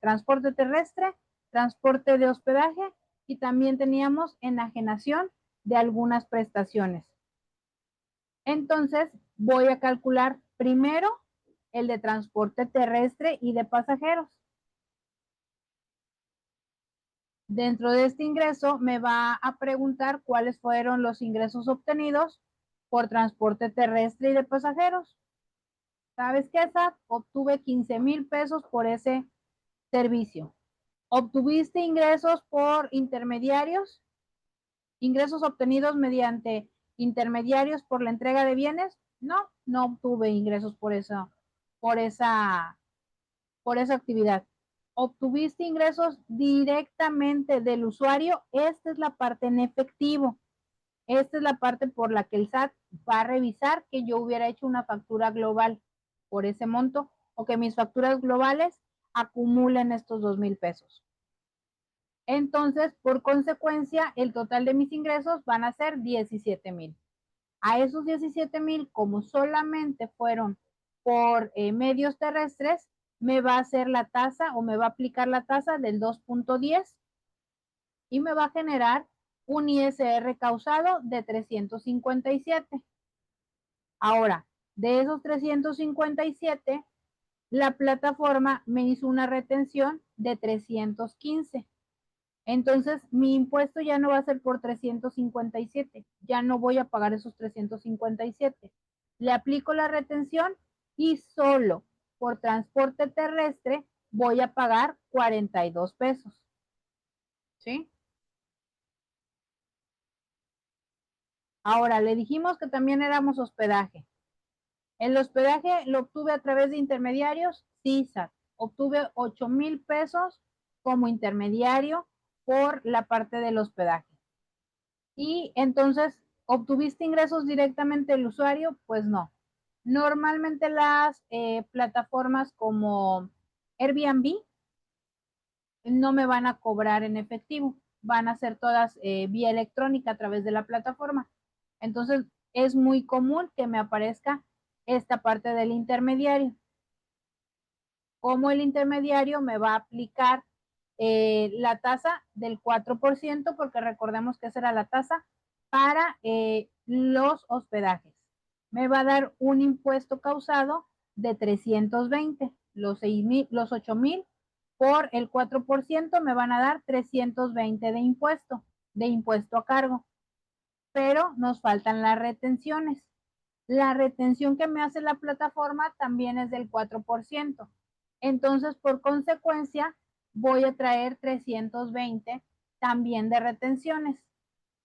transporte terrestre, transporte de hospedaje y también teníamos enajenación de algunas prestaciones. Entonces, voy a calcular primero el de transporte terrestre y de pasajeros. Dentro de este ingreso me va a preguntar cuáles fueron los ingresos obtenidos por transporte terrestre y de pasajeros. ¿Sabes qué, SAT? Obtuve 15,000 pesos por ese servicio. ¿Obtuviste ingresos por intermediarios? ¿Ingresos obtenidos mediante intermediarios por la entrega de bienes? No, no obtuve ingresos por esa actividad. ¿Obtuviste ingresos directamente del usuario? Esta es la parte en efectivo. Esta es la parte por la que el SAT va a revisar que yo hubiera hecho una factura global por ese monto o que mis facturas globales acumulen estos 2,000 pesos. Entonces, por consecuencia, el total de mis ingresos van a ser 17,000. A esos 17,000, como solamente fueron por medios terrestres, me va a hacer la tasa o me va a aplicar la tasa del 2.10 y me va a generar un ISR causado de 357. Ahora, de esos 357, la plataforma me hizo una retención de 315. Entonces, mi impuesto ya no va a ser por 357. Ya no voy a pagar esos 357. Le aplico la retención y solo por transporte terrestre voy a pagar 42 pesos. ¿Sí? Ahora, le dijimos que también éramos hospedaje. El hospedaje lo obtuve a través de intermediarios, sí, SAT. Obtuve 8,000 pesos como intermediario por la parte del hospedaje. Y entonces, ¿obtuviste ingresos directamente del usuario? Pues no. Normalmente las plataformas como Airbnb no me van a cobrar en efectivo, van a ser todas vía electrónica a través de la plataforma. Entonces, es muy común que me aparezca esta parte del intermediario. Como el intermediario me va a aplicar la tasa del 4%, porque recordemos que esa era la tasa para los hospedajes. Me va a dar un impuesto causado de 320. Los 8,000 por el 4% me van a dar 320 de impuesto a cargo. Pero nos faltan las retenciones. La retención que me hace la plataforma también es del 4%. Entonces, por consecuencia, voy a traer 320 también de retenciones.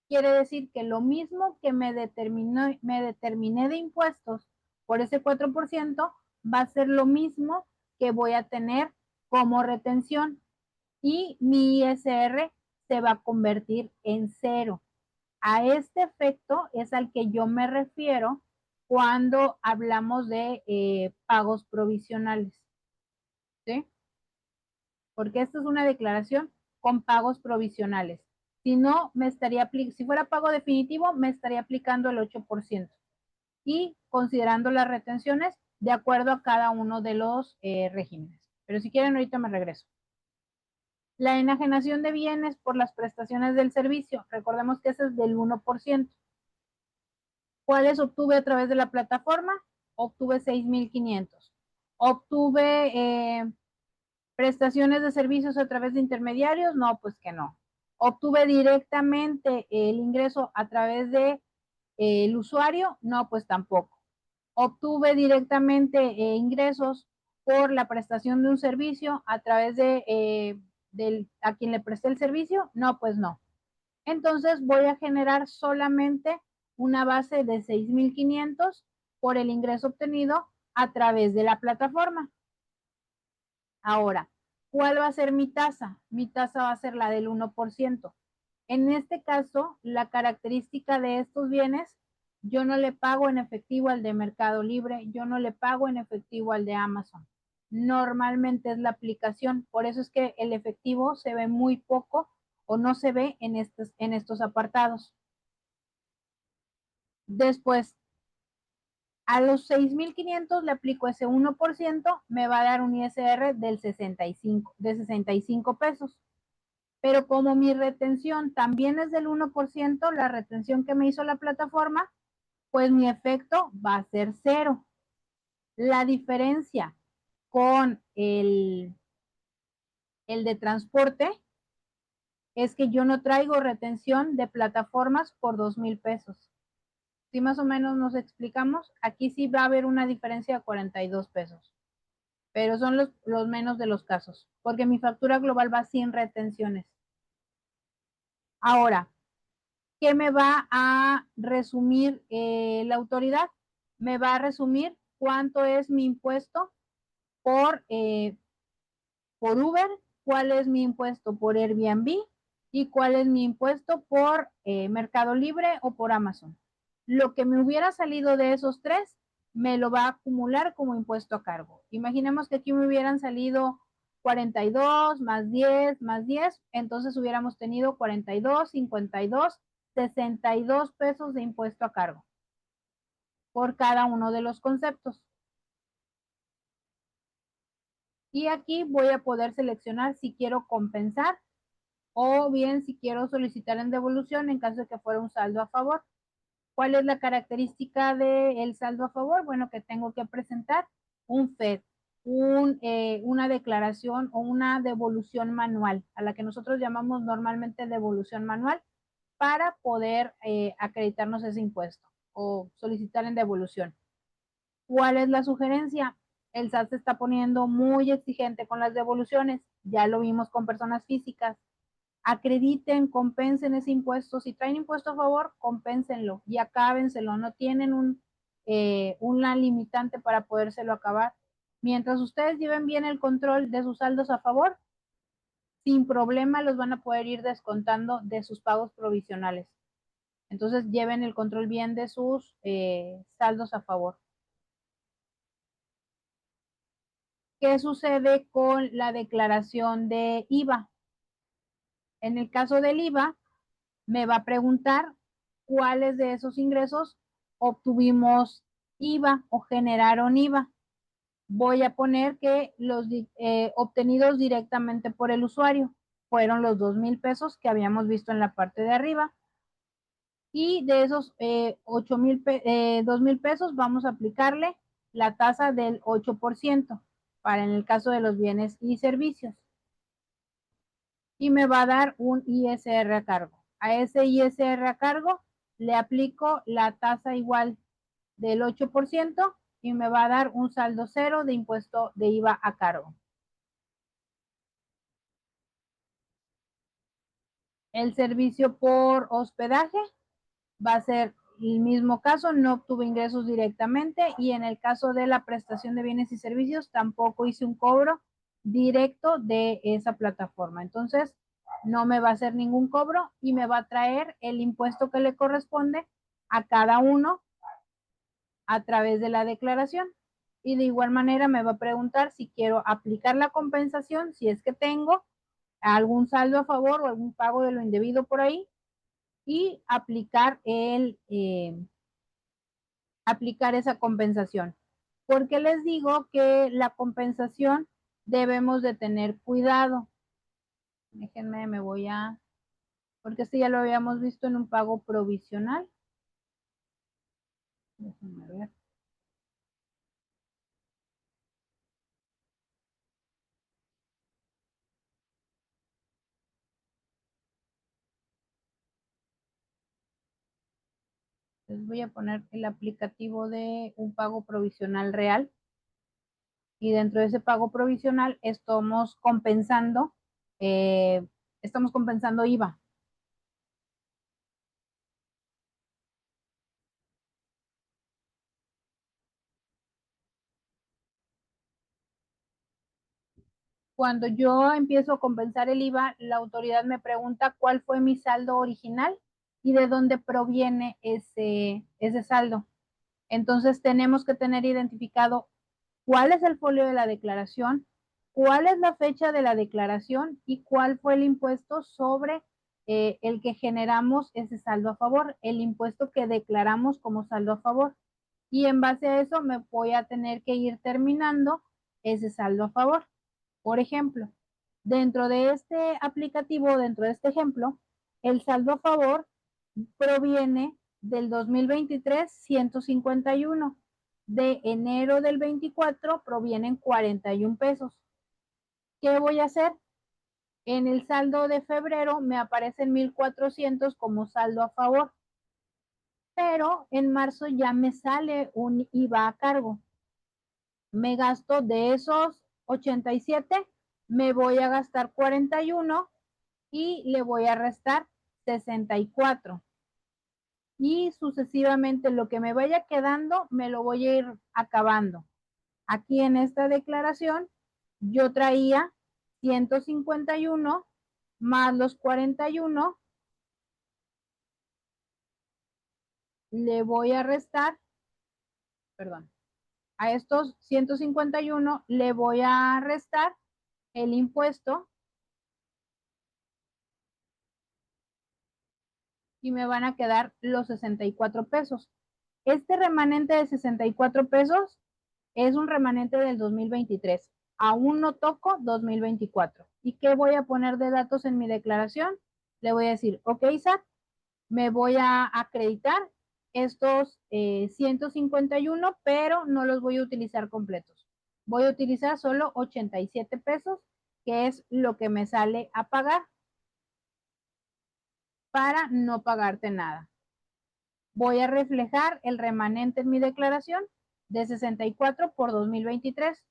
Quiere decir que lo mismo que me determiné de impuestos por ese 4%, va a ser lo mismo que voy a tener como retención y mi ISR se va a convertir en 0. A este efecto es al que yo me refiero cuando hablamos de pagos provisionales. ¿Sí? Porque esta es una declaración con pagos provisionales. Si no, si fuera pago definitivo, me estaría aplicando el 8%. Y considerando las retenciones de acuerdo a cada uno de los regímenes. Pero si quieren, ahorita me regreso. La enajenación de bienes por las prestaciones del servicio. Recordemos que ese es del 1%. ¿Cuáles obtuve a través de la plataforma? Obtuve 6,500. Obtuve prestaciones de servicios a través de intermediarios. No, pues que no. Obtuve directamente el ingreso a través de el usuario. No, pues tampoco. Obtuve directamente ingresos por la prestación de un servicio a través de a quien le presté el servicio? No, pues no. Entonces voy a generar solamente una base de 6,500 por el ingreso obtenido a través de la plataforma. Ahora, ¿cuál va a ser mi tasa? Mi tasa va a ser la del 1%. En este caso, la característica de estos bienes, yo no le pago en efectivo al de Mercado Libre, yo no le pago en efectivo al de Amazon. Normalmente es la aplicación, por eso es que el efectivo se ve muy poco o no se ve en estos apartados. Después, a los 6,500 le aplico ese 1%, me va a dar un ISR de 65 pesos. Pero como mi retención también es del 1%, la retención que me hizo la plataforma, pues mi efecto va a ser 0. La diferencia con el de transporte es que yo no traigo retención de plataformas por 2,000 pesos. Si más o menos nos explicamos, aquí sí va a haber una diferencia de 42 pesos, pero son los menos de los casos, porque mi factura global va sin retenciones. Ahora, ¿qué me va a resumir la autoridad? Me va a resumir cuánto es mi impuesto por Uber, cuál es mi impuesto por Airbnb y cuál es mi impuesto por Mercado Libre o por Amazon. Lo que me hubiera salido de esos tres, me lo va a acumular como impuesto a cargo. Imaginemos que aquí me hubieran salido 42 más 10 más 10, entonces hubiéramos tenido 42, 52, 62 pesos de impuesto a cargo por cada uno de los conceptos. Y aquí voy a poder seleccionar si quiero compensar o bien si quiero solicitar en devolución en caso de que fuera un saldo a favor. ¿Cuál es la característica del saldo a favor? Bueno, que tengo que presentar un FED, una declaración o una devolución manual, a la que nosotros llamamos normalmente devolución manual, para poder acreditarnos ese impuesto o solicitar en devolución. ¿Cuál es la sugerencia? El SAT se está poniendo muy exigente con las devoluciones, ya lo vimos con personas físicas. Acrediten, compensen ese impuesto. Si traen impuesto a favor, compénsenlo y acábenselo. No tienen una limitante para podérselo acabar. Mientras ustedes lleven bien el control de sus saldos a favor, sin problema los van a poder ir descontando de sus pagos provisionales. Entonces lleven el control bien de sus saldos a favor. ¿Qué sucede con la declaración de IVA? En el caso del IVA, me va a preguntar cuáles de esos ingresos obtuvimos IVA o generaron IVA. Voy a poner que los obtenidos directamente por el usuario fueron los 2,000 pesos que habíamos visto en la parte de arriba. Y de esos 2,000 pesos vamos a aplicarle la tasa del 8% para en el caso de los bienes y servicios. Y me va a dar un ISR a cargo. A ese ISR a cargo le aplico la tasa igual del 8% y me va a dar un saldo cero de impuesto de IVA a cargo. El servicio por hospedaje va a ser el mismo caso, no obtuve ingresos directamente y en el caso de la prestación de bienes y servicios tampoco hice un cobro directo de esa plataforma. Entonces, no me va a hacer ningún cobro y me va a traer el impuesto que le corresponde a cada uno a través de la declaración. Y de igual manera me va a preguntar si quiero aplicar la compensación, si es que tengo algún saldo a favor o algún pago de lo indebido por ahí, y aplicar esa compensación. ¿Por qué les digo que la compensación debemos de tener cuidado? Déjenme, porque este ya lo habíamos visto en un pago provisional. Déjenme ver. Les voy a poner el aplicativo de un pago provisional real. Y dentro de ese pago provisional estamos compensando estamos compensando IVA. Cuando yo empiezo a compensar el IVA, la autoridad me pregunta cuál fue mi saldo original y de dónde proviene ese saldo. Entonces tenemos que tener identificado cuál es el folio de la declaración, cuál es la fecha de la declaración y cuál fue el impuesto sobre el que generamos ese saldo a favor, el impuesto que declaramos como saldo a favor. Y en base a eso me voy a tener que ir terminando ese saldo a favor. Por ejemplo, dentro de este aplicativo, dentro de este ejemplo, el saldo a favor proviene del 2023, 151. De enero del 24 provienen 41 pesos. ¿Qué voy a hacer? En el saldo de febrero me aparecen 1,400 como saldo a favor, pero en marzo ya me sale un IVA a cargo. Me gasto de esos 87, me voy a gastar 41 y le voy a restar 64. Y sucesivamente lo que me vaya quedando me lo voy a ir acabando. Aquí en esta declaración yo traía 151 más los 41, le voy a restar, perdón, a estos 151 le voy a restar el impuesto y me van a quedar los 64 pesos. Este remanente de 64 pesos es un remanente del 2023. Aún no toco 2024. ¿Y qué voy a poner de datos en mi declaración? Le voy a decir, ok, SAT, me voy a acreditar estos 151, pero no los voy a utilizar completos. Voy a utilizar solo 87 pesos, que es lo que me sale a pagar para no pagarte nada. Voy a reflejar el remanente en mi declaración de 64 por 2023.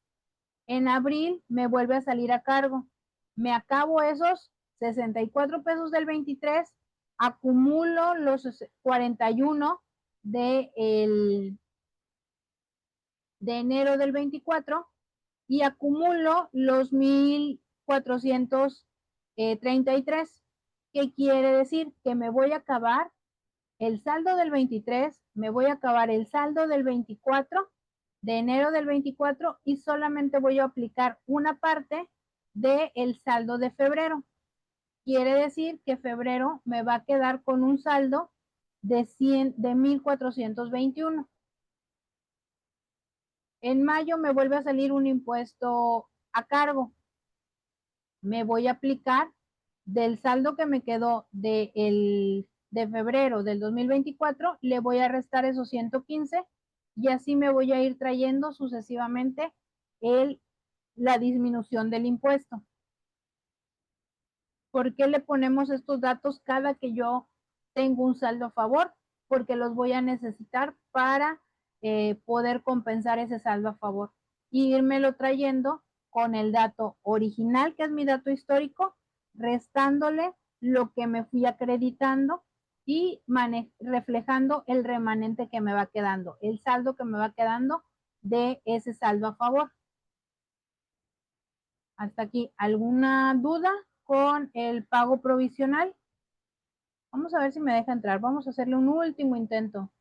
En abril me vuelve a salir a cargo. Me acabo esos 64 pesos del 23, acumulo los 41 de enero del 24 y acumulo los 1,433. ¿Qué quiere decir? Que me voy a acabar el saldo del 23, me voy a acabar el saldo del 24, de enero del 24, y solamente voy a aplicar una parte del saldo de febrero. Quiere decir que febrero me va a quedar con un saldo de 1,421. En mayo me vuelve a salir un impuesto a cargo. Me voy a aplicar del saldo que me quedó de febrero del 2024, le voy a restar esos 115 y así me voy a ir trayendo sucesivamente la disminución del impuesto. ¿Por qué le ponemos estos datos cada que yo tengo un saldo a favor? Porque los voy a necesitar para poder compensar ese saldo a favor y irmelo trayendo con el dato original, que es mi dato histórico, restándole lo que me fui acreditando y reflejando el remanente que me va quedando, el saldo que me va quedando de ese saldo a favor. Hasta aquí, ¿alguna duda con el pago provisional? Vamos a ver si me deja entrar. Vamos a hacerle un último intento.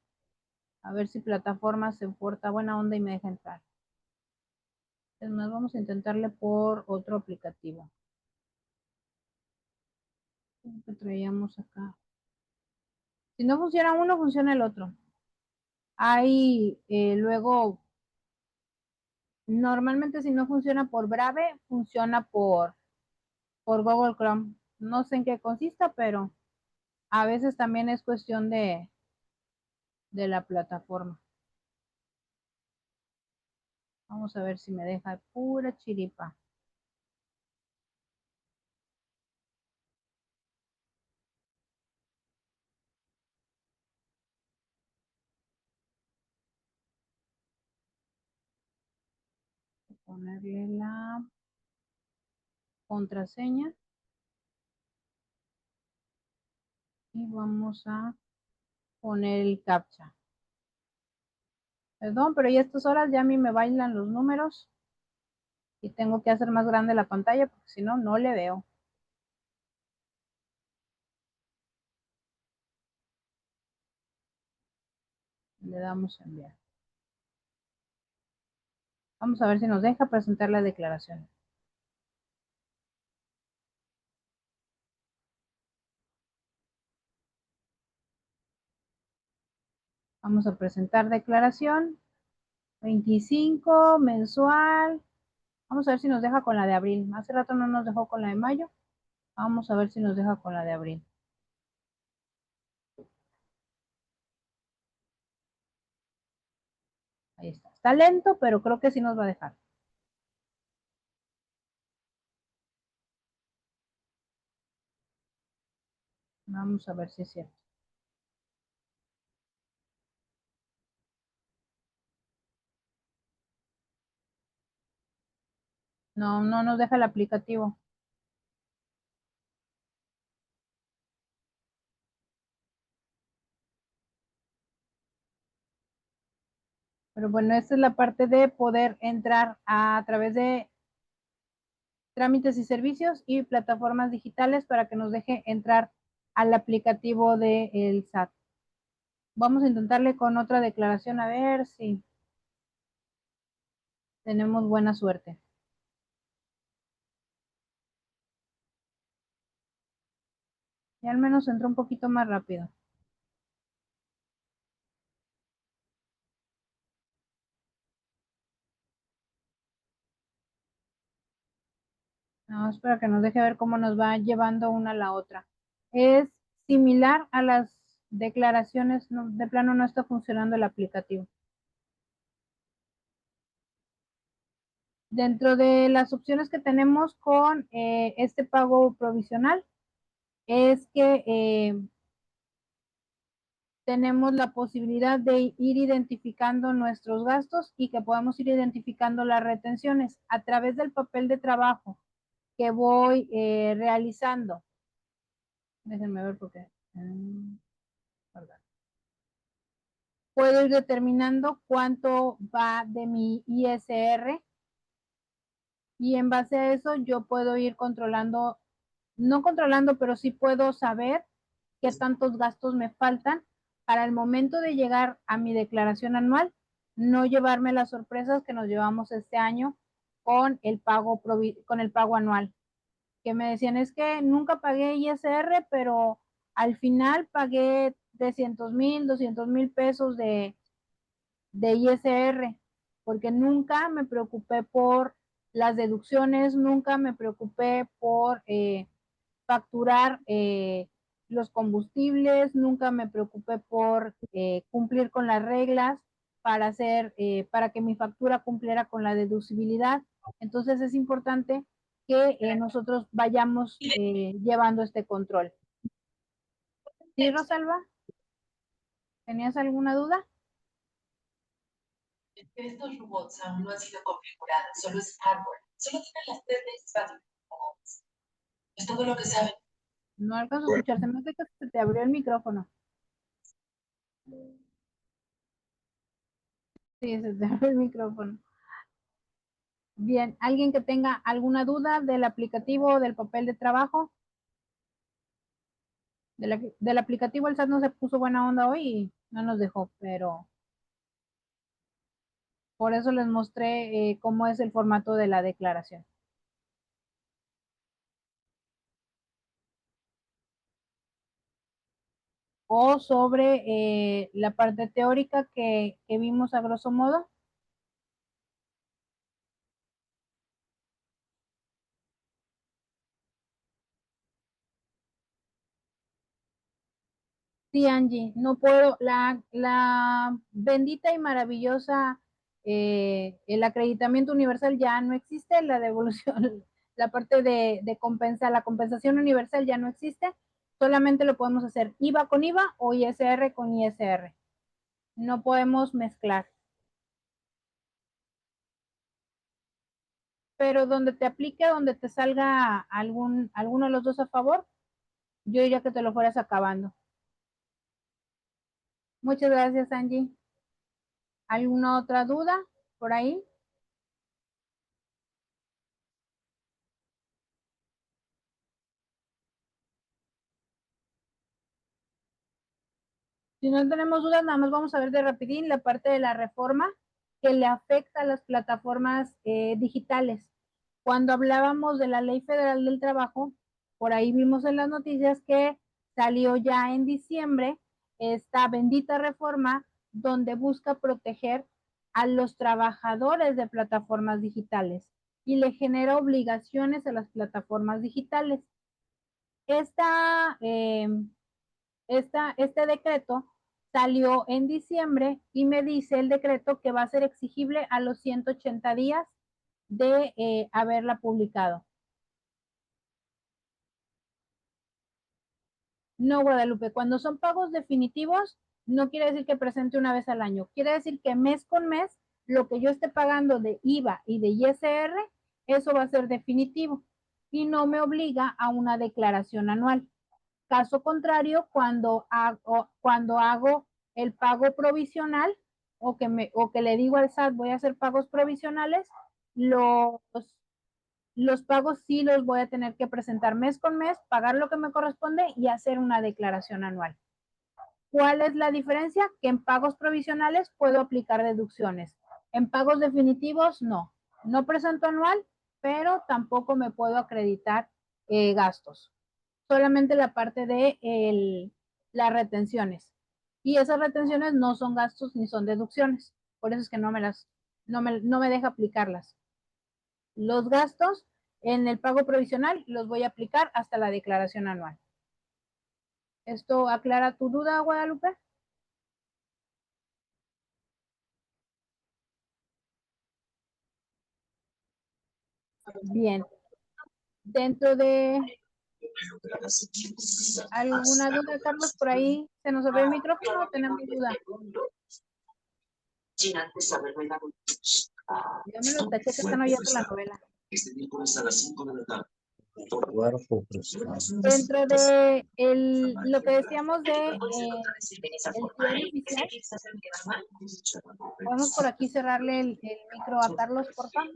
A ver si plataforma se porta buena onda y me deja entrar. Es más, vamos a intentarle por otro aplicativo. ¿Qué traíamos acá? Si no funciona uno, funciona el otro. Ahí luego, normalmente si no funciona por Brave, funciona por Google Chrome. No sé en qué consista, pero a veces también es cuestión de la plataforma. Vamos a ver si me deja pura chiripa. Ponerle la contraseña. Y vamos a poner el captcha. Perdón, pero ya a estas horas ya a mí me bailan los números. Y tengo que hacer más grande la pantalla porque si no, no le veo. Le damos a enviar. Vamos a ver si nos deja presentar la declaración. Vamos a presentar declaración. 25 mensual. Vamos a ver si nos deja con la de abril. Hace rato no nos dejó con la de mayo. Vamos a ver si nos deja con la de abril. Ahí está. Está lento, pero creo que sí nos va a dejar. Vamos a ver si es cierto. No, no nos deja el aplicativo. Pero bueno, esta es la parte de poder entrar a través de trámites y servicios y plataformas digitales para que nos deje entrar al aplicativo del SAT. Vamos a intentarle con otra declaración a ver si tenemos buena suerte. Y al menos entró un poquito más rápido. No, espero que nos deje ver cómo nos va llevando una a la otra. Es similar a las declaraciones, no, de plano no está funcionando el aplicativo. Dentro de las opciones que tenemos con este pago provisional es que tenemos la posibilidad de ir identificando nuestros gastos y que podamos ir identificando las retenciones a través del papel de trabajo que voy realizando. Déjenme ver por qué. Puedo ir determinando cuánto va de mi ISR y en base a eso yo puedo ir controlando, no controlando, pero sí puedo saber qué tantos gastos me faltan para el momento de llegar a mi declaración anual, no llevarme las sorpresas que nos llevamos este año con el pago anual. Que me decían, es que nunca pagué ISR, pero al final pagué 300,000, 200,000 pesos de ISR, porque nunca me preocupé por las deducciones, nunca me preocupé por facturar los combustibles, nunca me preocupé por cumplir con las reglas para para que mi factura cumpliera con la deducibilidad. Entonces es importante que nosotros vayamos llevando este control. ¿Sí, Rosalba? ¿Tenías alguna duda? Estos robots aún no han sido configurados, solo es hardware. Solo tienen las 3 veces básicas. Es todo lo que saben. No alcanzo a escuchar, se me hace que se te abrió el micrófono. Sí, se te abrió el micrófono. Bien, ¿alguien que tenga alguna duda del aplicativo o del papel de trabajo? Del aplicativo el SAT no se puso buena onda hoy y no nos dejó, pero por eso les mostré cómo es el formato de la declaración. O sobre la parte teórica que vimos a grosso modo. Sí, Angie, no puedo. La bendita y maravillosa, el acreditamiento universal ya no existe, la devolución, la parte de compensar, la compensación universal ya no existe, solamente lo podemos hacer IVA con IVA o ISR con ISR. No podemos mezclar. Pero donde te aplique, donde te salga alguno de los dos a favor, yo diría que te lo fueras acabando. Muchas gracias, Angie. ¿Alguna otra duda por ahí? Si no tenemos dudas, nada más vamos a ver de rapidín la parte de la reforma que le afecta a las plataformas digitales. Cuando hablábamos de la Ley Federal del Trabajo, por ahí vimos en las noticias que salió ya en diciembre esta bendita reforma donde busca proteger a los trabajadores de plataformas digitales y le genera obligaciones a las plataformas digitales. Este decreto salió en diciembre y me dice el decreto que va a ser exigible a los 180 días de haberla publicado. No, Guadalupe, cuando son pagos definitivos, no quiere decir que presente una vez al año. Quiere decir que mes con mes, lo que yo esté pagando de IVA y de ISR, eso va a ser definitivo y no me obliga a una declaración anual. Caso contrario, cuando hago el pago provisional o que le digo al SAT voy a hacer pagos provisionales, los pagos sí los voy a tener que presentar mes con mes, pagar lo que me corresponde y hacer una declaración anual. ¿Cuál es la diferencia? Que en pagos provisionales puedo aplicar deducciones. En pagos definitivos, no. No presento anual, pero tampoco me puedo acreditar gastos. Solamente la parte de las retenciones. Y esas retenciones no son gastos ni son deducciones. Por eso es que no me deja aplicarlas. Los gastos en el pago provisional los voy a aplicar hasta la declaración anual. ¿Esto aclara tu duda, Guadalupe? Bien. Dentro de alguna duda, Carlos, por ahí se nos abrió el micrófono o tenemos duda. Yo me lo taché que están oyendo la novela. Dentro de lo que decíamos de el diario oficial, podemos por aquí cerrarle el micro a Carlos, por favor.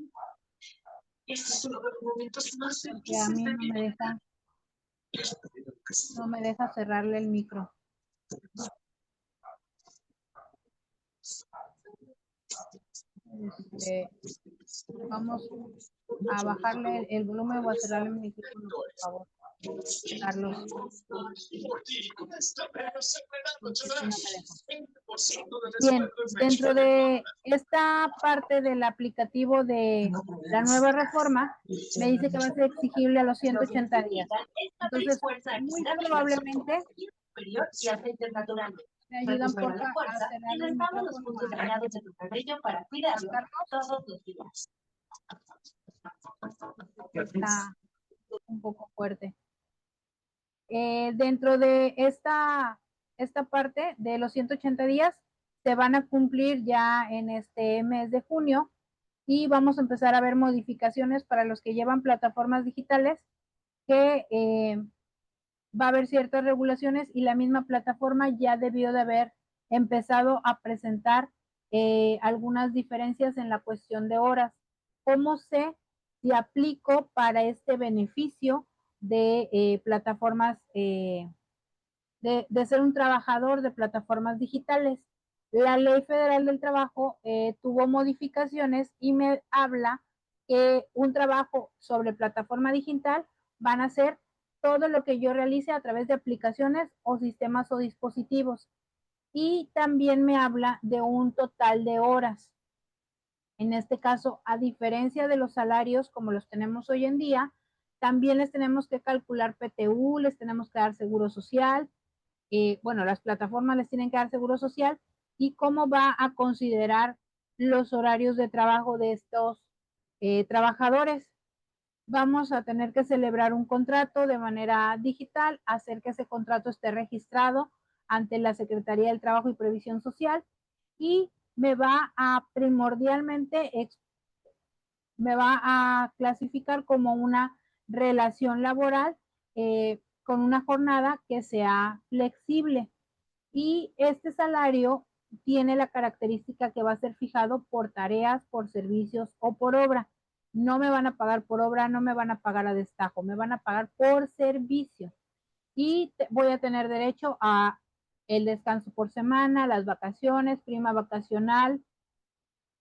Porque a mí no me deja cerrarle el micro. Vamos a bajarle el volumen o a cerrarle el micrófono, por favor, Carlos. Bien, dentro de esta parte del aplicativo de la nueva reforma, me dice que va a ser exigible a los 180 días. Entonces, muy probablemente me ayudan por favor a cerrar el micrófono para cuidarlo todos los días. Está un poco fuerte. Dentro de esta parte de los 180 días se van a cumplir ya en este mes de junio y vamos a empezar a ver modificaciones para los que llevan plataformas digitales que va a haber ciertas regulaciones y la misma plataforma ya debió de haber empezado a presentar algunas diferencias en la cuestión de horas. ¿Cómo sé si aplico para este beneficio de plataformas, de ser un trabajador de plataformas digitales? La Ley Federal del Trabajo tuvo modificaciones y me habla que un trabajo sobre plataforma digital van a ser todo lo que yo realice a través de aplicaciones o sistemas o dispositivos. Y también me habla de un total de horas. En este caso, a diferencia de los salarios como los tenemos hoy en día, también les tenemos que calcular PTU, les tenemos que dar seguro social. Bueno, las plataformas les tienen que dar seguro social y cómo va a considerar los horarios de trabajo de estos trabajadores. Vamos a tener que celebrar un contrato de manera digital, hacer que ese contrato esté registrado ante la Secretaría del Trabajo y Previsión Social y me va a clasificar como una relación laboral con una jornada que sea flexible. Y este salario tiene la característica que va a ser fijado por tareas, por servicios o por obra. No me van a pagar por obra, no me van a pagar a destajo, me van a pagar por servicio. Y voy a tener derecho a el descanso por semana, las vacaciones, prima vacacional,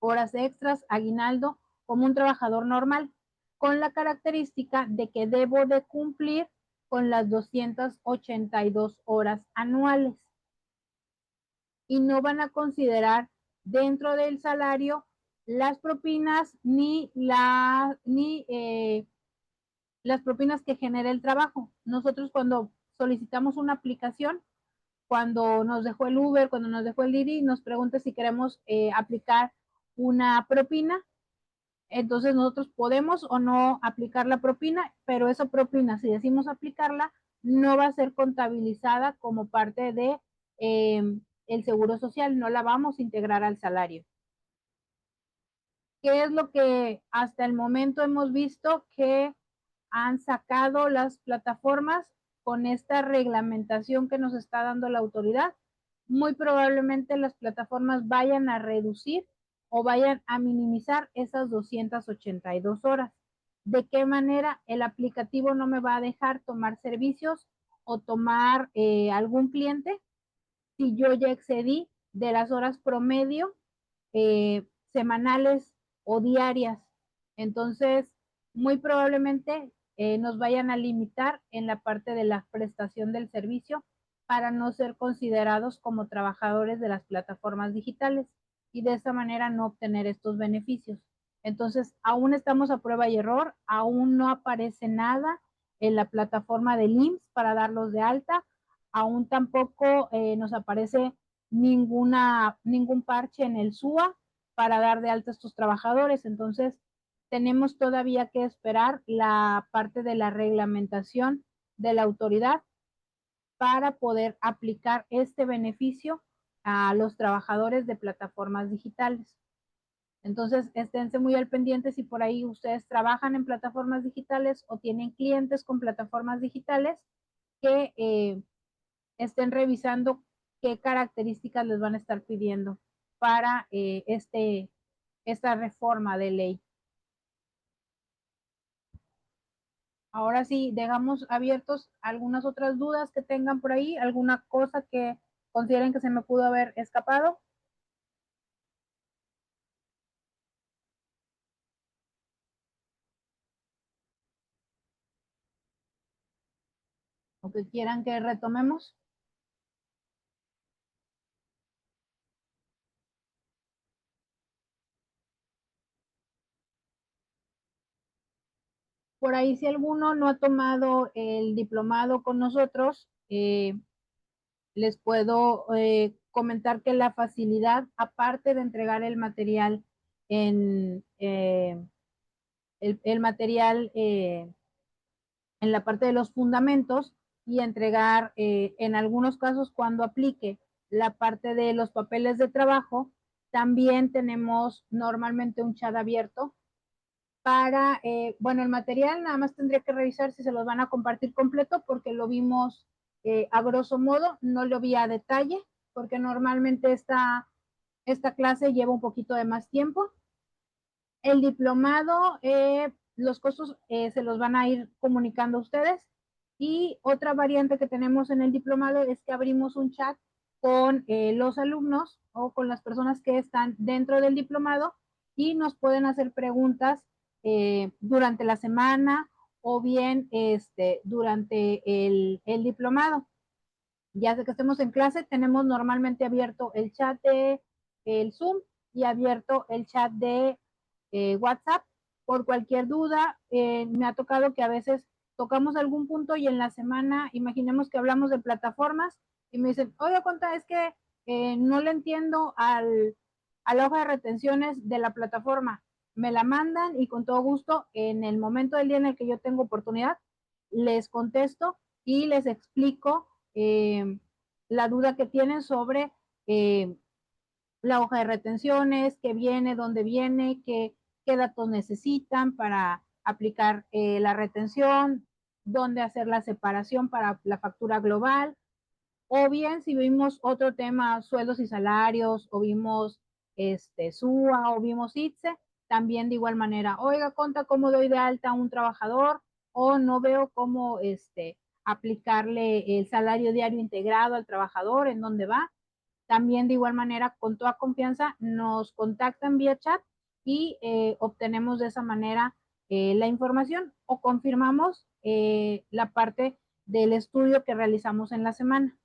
horas extras, aguinaldo, como un trabajador normal, con la característica de que debo de cumplir con las 282 horas anuales. Y no van a considerar dentro del salario las propinas ni las propinas que genera el trabajo. Nosotros cuando solicitamos una aplicación, cuando nos dejó el Uber, cuando nos dejó el Didi, nos pregunta si queremos aplicar una propina. Entonces nosotros podemos o no aplicar la propina, pero esa propina, si decimos aplicarla, no va a ser contabilizada como parte de el seguro social, no la vamos a integrar al salario. ¿Qué es lo que hasta el momento hemos visto que han sacado las plataformas con esta reglamentación que nos está dando la autoridad? Muy probablemente las plataformas vayan a reducir o vayan a minimizar esas 282 horas. ¿De qué manera? El aplicativo no me va a dejar tomar servicios o tomar algún cliente si yo ya excedí de las horas promedio semanales o diarias. Entonces, muy probablemente nos vayan a limitar en la parte de la prestación del servicio para no ser considerados como trabajadores de las plataformas digitales y de esa manera no obtener estos beneficios. Entonces, aún estamos a prueba y error, aún no aparece nada en la plataforma del IMSS para darlos de alta, aún tampoco nos aparece ningún parche en el SUA para dar de alta a estos trabajadores. Entonces, tenemos todavía que esperar la parte de la reglamentación de la autoridad para poder aplicar este beneficio a los trabajadores de plataformas digitales. Entonces, esténse muy al pendiente si por ahí ustedes trabajan en plataformas digitales o tienen clientes con plataformas digitales que estén revisando qué características les van a estar pidiendo para esta reforma de ley. Ahora sí, dejamos abiertos algunas otras dudas que tengan por ahí, alguna cosa que consideren que se me pudo haber escapado. O que quieran que retomemos. Por ahí si alguno no ha tomado el diplomado con nosotros, les puedo comentar que la facilidad, aparte de entregar el material en el material en la parte de los fundamentos y entregar en algunos casos cuando aplique la parte de los papeles de trabajo, también tenemos normalmente un chat abierto para, bueno, el material nada más tendría que revisar si se los van a compartir completo porque lo vimos a grosso modo, no lo vi a detalle porque normalmente esta clase lleva un poquito de más tiempo. El diplomado, los costos se los van a ir comunicando a ustedes. Y otra variante que tenemos en el diplomado es que abrimos un chat con los alumnos o con las personas que están dentro del diplomado y nos pueden hacer preguntas durante la semana o bien durante el diplomado. Ya sé que estemos en clase, tenemos normalmente abierto el chat de el Zoom y abierto el chat de WhatsApp por cualquier duda. Me ha tocado que a veces tocamos algún punto y en la semana, imaginemos que hablamos de plataformas y me dicen, oye, Conta, es que no le entiendo a la hoja de retenciones de la plataforma. Me la mandan y con todo gusto, en el momento del día en el que yo tengo oportunidad, les contesto y les explico la duda que tienen sobre la hoja de retenciones, qué viene, dónde viene, qué datos necesitan para aplicar la retención, dónde hacer la separación para la factura global. O bien si vimos otro tema, sueldos y salarios, o vimos SUA, o vimos ITSE, también de igual manera, oiga, conta cómo doy de alta a un trabajador, o no veo cómo aplicarle el salario diario integrado al trabajador, en dónde va. También de igual manera, con toda confianza, nos contactan vía chat y obtenemos de esa manera la información o confirmamos la parte del estudio que realizamos en la semana.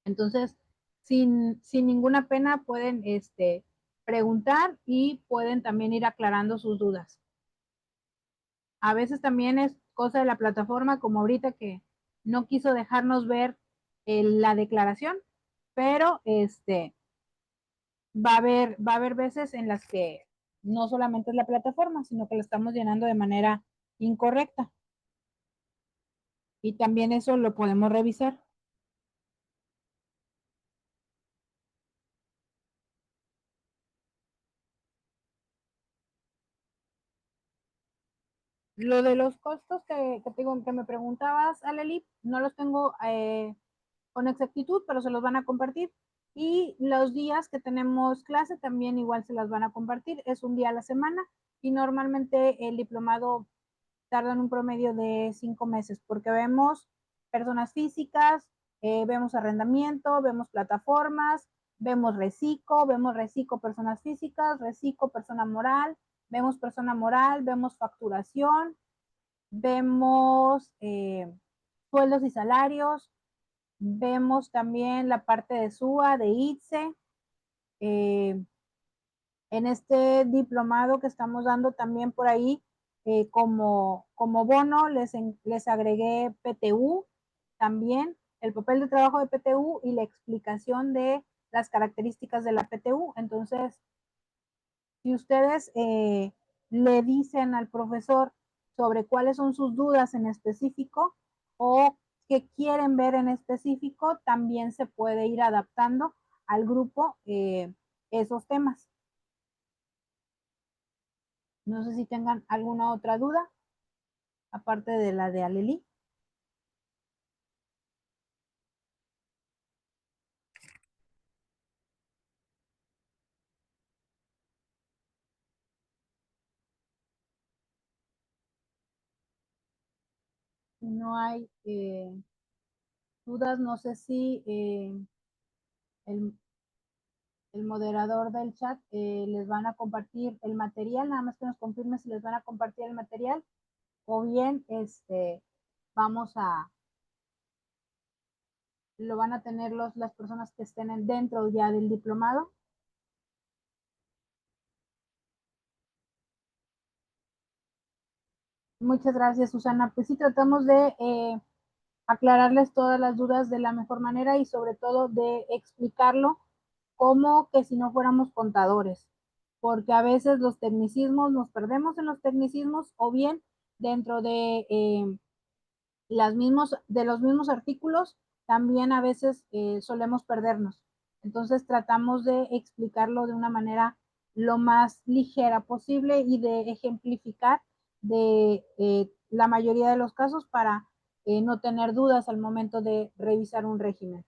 Entonces, sin ninguna pena pueden preguntar y pueden también ir aclarando sus dudas. A veces también es cosa de la plataforma, como ahorita que no quiso dejarnos ver la declaración, pero va a haber veces en las que no solamente es la plataforma, sino que la estamos llenando de manera incorrecta. Y también eso lo podemos revisar. Lo de los costos que me preguntabas, Aleli, no los tengo con exactitud, pero se los van a compartir. Y los días que tenemos clase también igual se las van a compartir. Es un día a la semana y normalmente el diplomado tarda en un promedio de 5 meses porque vemos personas físicas, vemos arrendamiento, vemos plataformas, vemos reciclo, personas físicas, reciclo, persona moral, vemos facturación, vemos sueldos y salarios, vemos también la parte de SUA, de ITSE. En este diplomado que estamos dando también por ahí, como bono, les agregué PTU también, el papel de trabajo de PTU y la explicación de las características de la PTU. Entonces, si ustedes le dicen al profesor sobre cuáles son sus dudas en específico o qué quieren ver en específico, también se puede ir adaptando al grupo esos temas. No sé si tengan alguna otra duda, aparte de la de Aleli. Si no hay dudas, no sé si el, el moderador del chat les van a compartir el material, nada más que nos confirme si les van a compartir el material o bien vamos a, lo van a tener las personas que estén dentro ya del diplomado. Muchas gracias, Susana. Pues sí, tratamos de aclararles todas las dudas de la mejor manera y sobre todo de explicarlo como que si no fuéramos contadores, porque a veces los tecnicismos, nos perdemos en los tecnicismos o bien dentro de los mismos artículos, también a veces solemos perdernos. Entonces tratamos de explicarlo de una manera lo más ligera posible y de ejemplificar de la mayoría de los casos para no tener dudas al momento de revisar un régimen.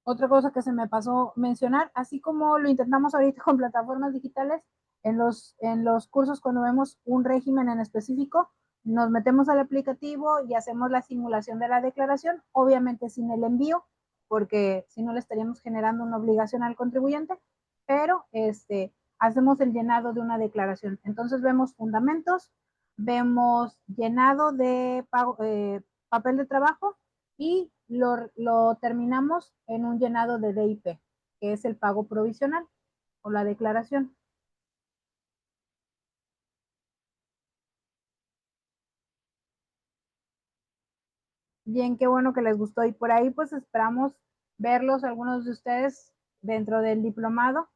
Otra cosa que se me pasó mencionar, así como lo intentamos ahorita con plataformas digitales, en los cursos cuando vemos un régimen en específico, nos metemos al aplicativo y hacemos la simulación de la declaración, obviamente sin el envío, porque si no le estaríamos generando una obligación al contribuyente, pero hacemos el llenado de una declaración. Entonces vemos fundamentos, vemos llenado de papel de trabajo y lo terminamos en un llenado de DIP, que es el pago provisional o la declaración. Bien, qué bueno que les gustó y por ahí pues esperamos verlos algunos de ustedes dentro del diplomado,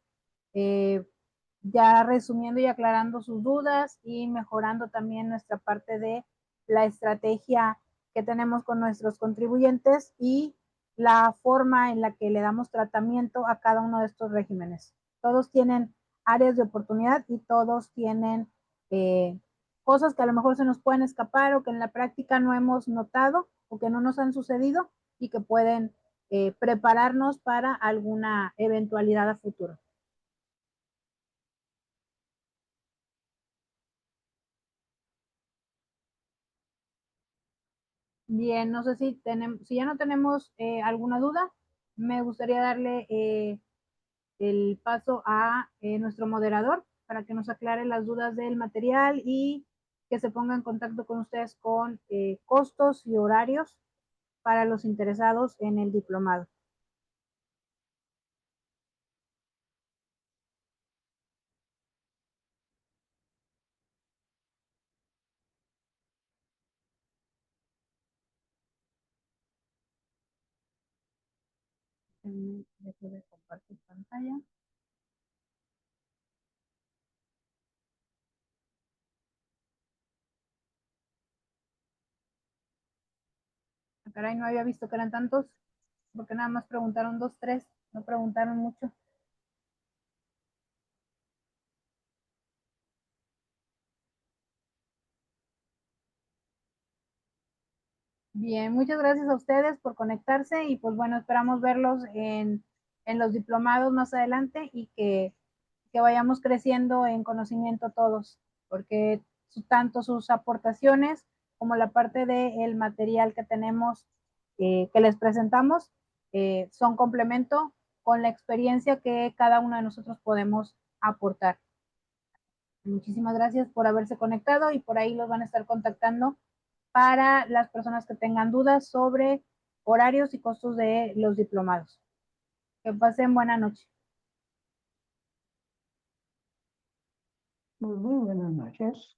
ya resumiendo y aclarando sus dudas y mejorando también nuestra parte de la estrategia que tenemos con nuestros contribuyentes y la forma en la que le damos tratamiento a cada uno de estos regímenes. Todos tienen áreas de oportunidad y todos tienen cosas que a lo mejor se nos pueden escapar o que en la práctica no hemos notado o que no nos han sucedido y que pueden prepararnos para alguna eventualidad a futuro. Bien, no sé si ya no tenemos alguna duda, me gustaría darle el paso a nuestro moderador para que nos aclare las dudas del material y que se ponga en contacto con ustedes con costos y horarios para los interesados en el diplomado. Dejo de compartir pantalla. Caray, no había visto que eran tantos, porque nada más preguntaron 2, 3, no preguntaron mucho. Bien, muchas gracias a ustedes por conectarse y pues bueno, esperamos verlos en los diplomados más adelante y que vayamos creciendo en conocimiento todos, porque tanto sus aportaciones como la parte del material que tenemos, que les presentamos, son complemento con la experiencia que cada uno de nosotros podemos aportar. Muchísimas gracias por haberse conectado y por ahí los van a estar contactando para las personas que tengan dudas sobre horarios y costos de los diplomados. Que pasen buena noche. Muy buenas noches.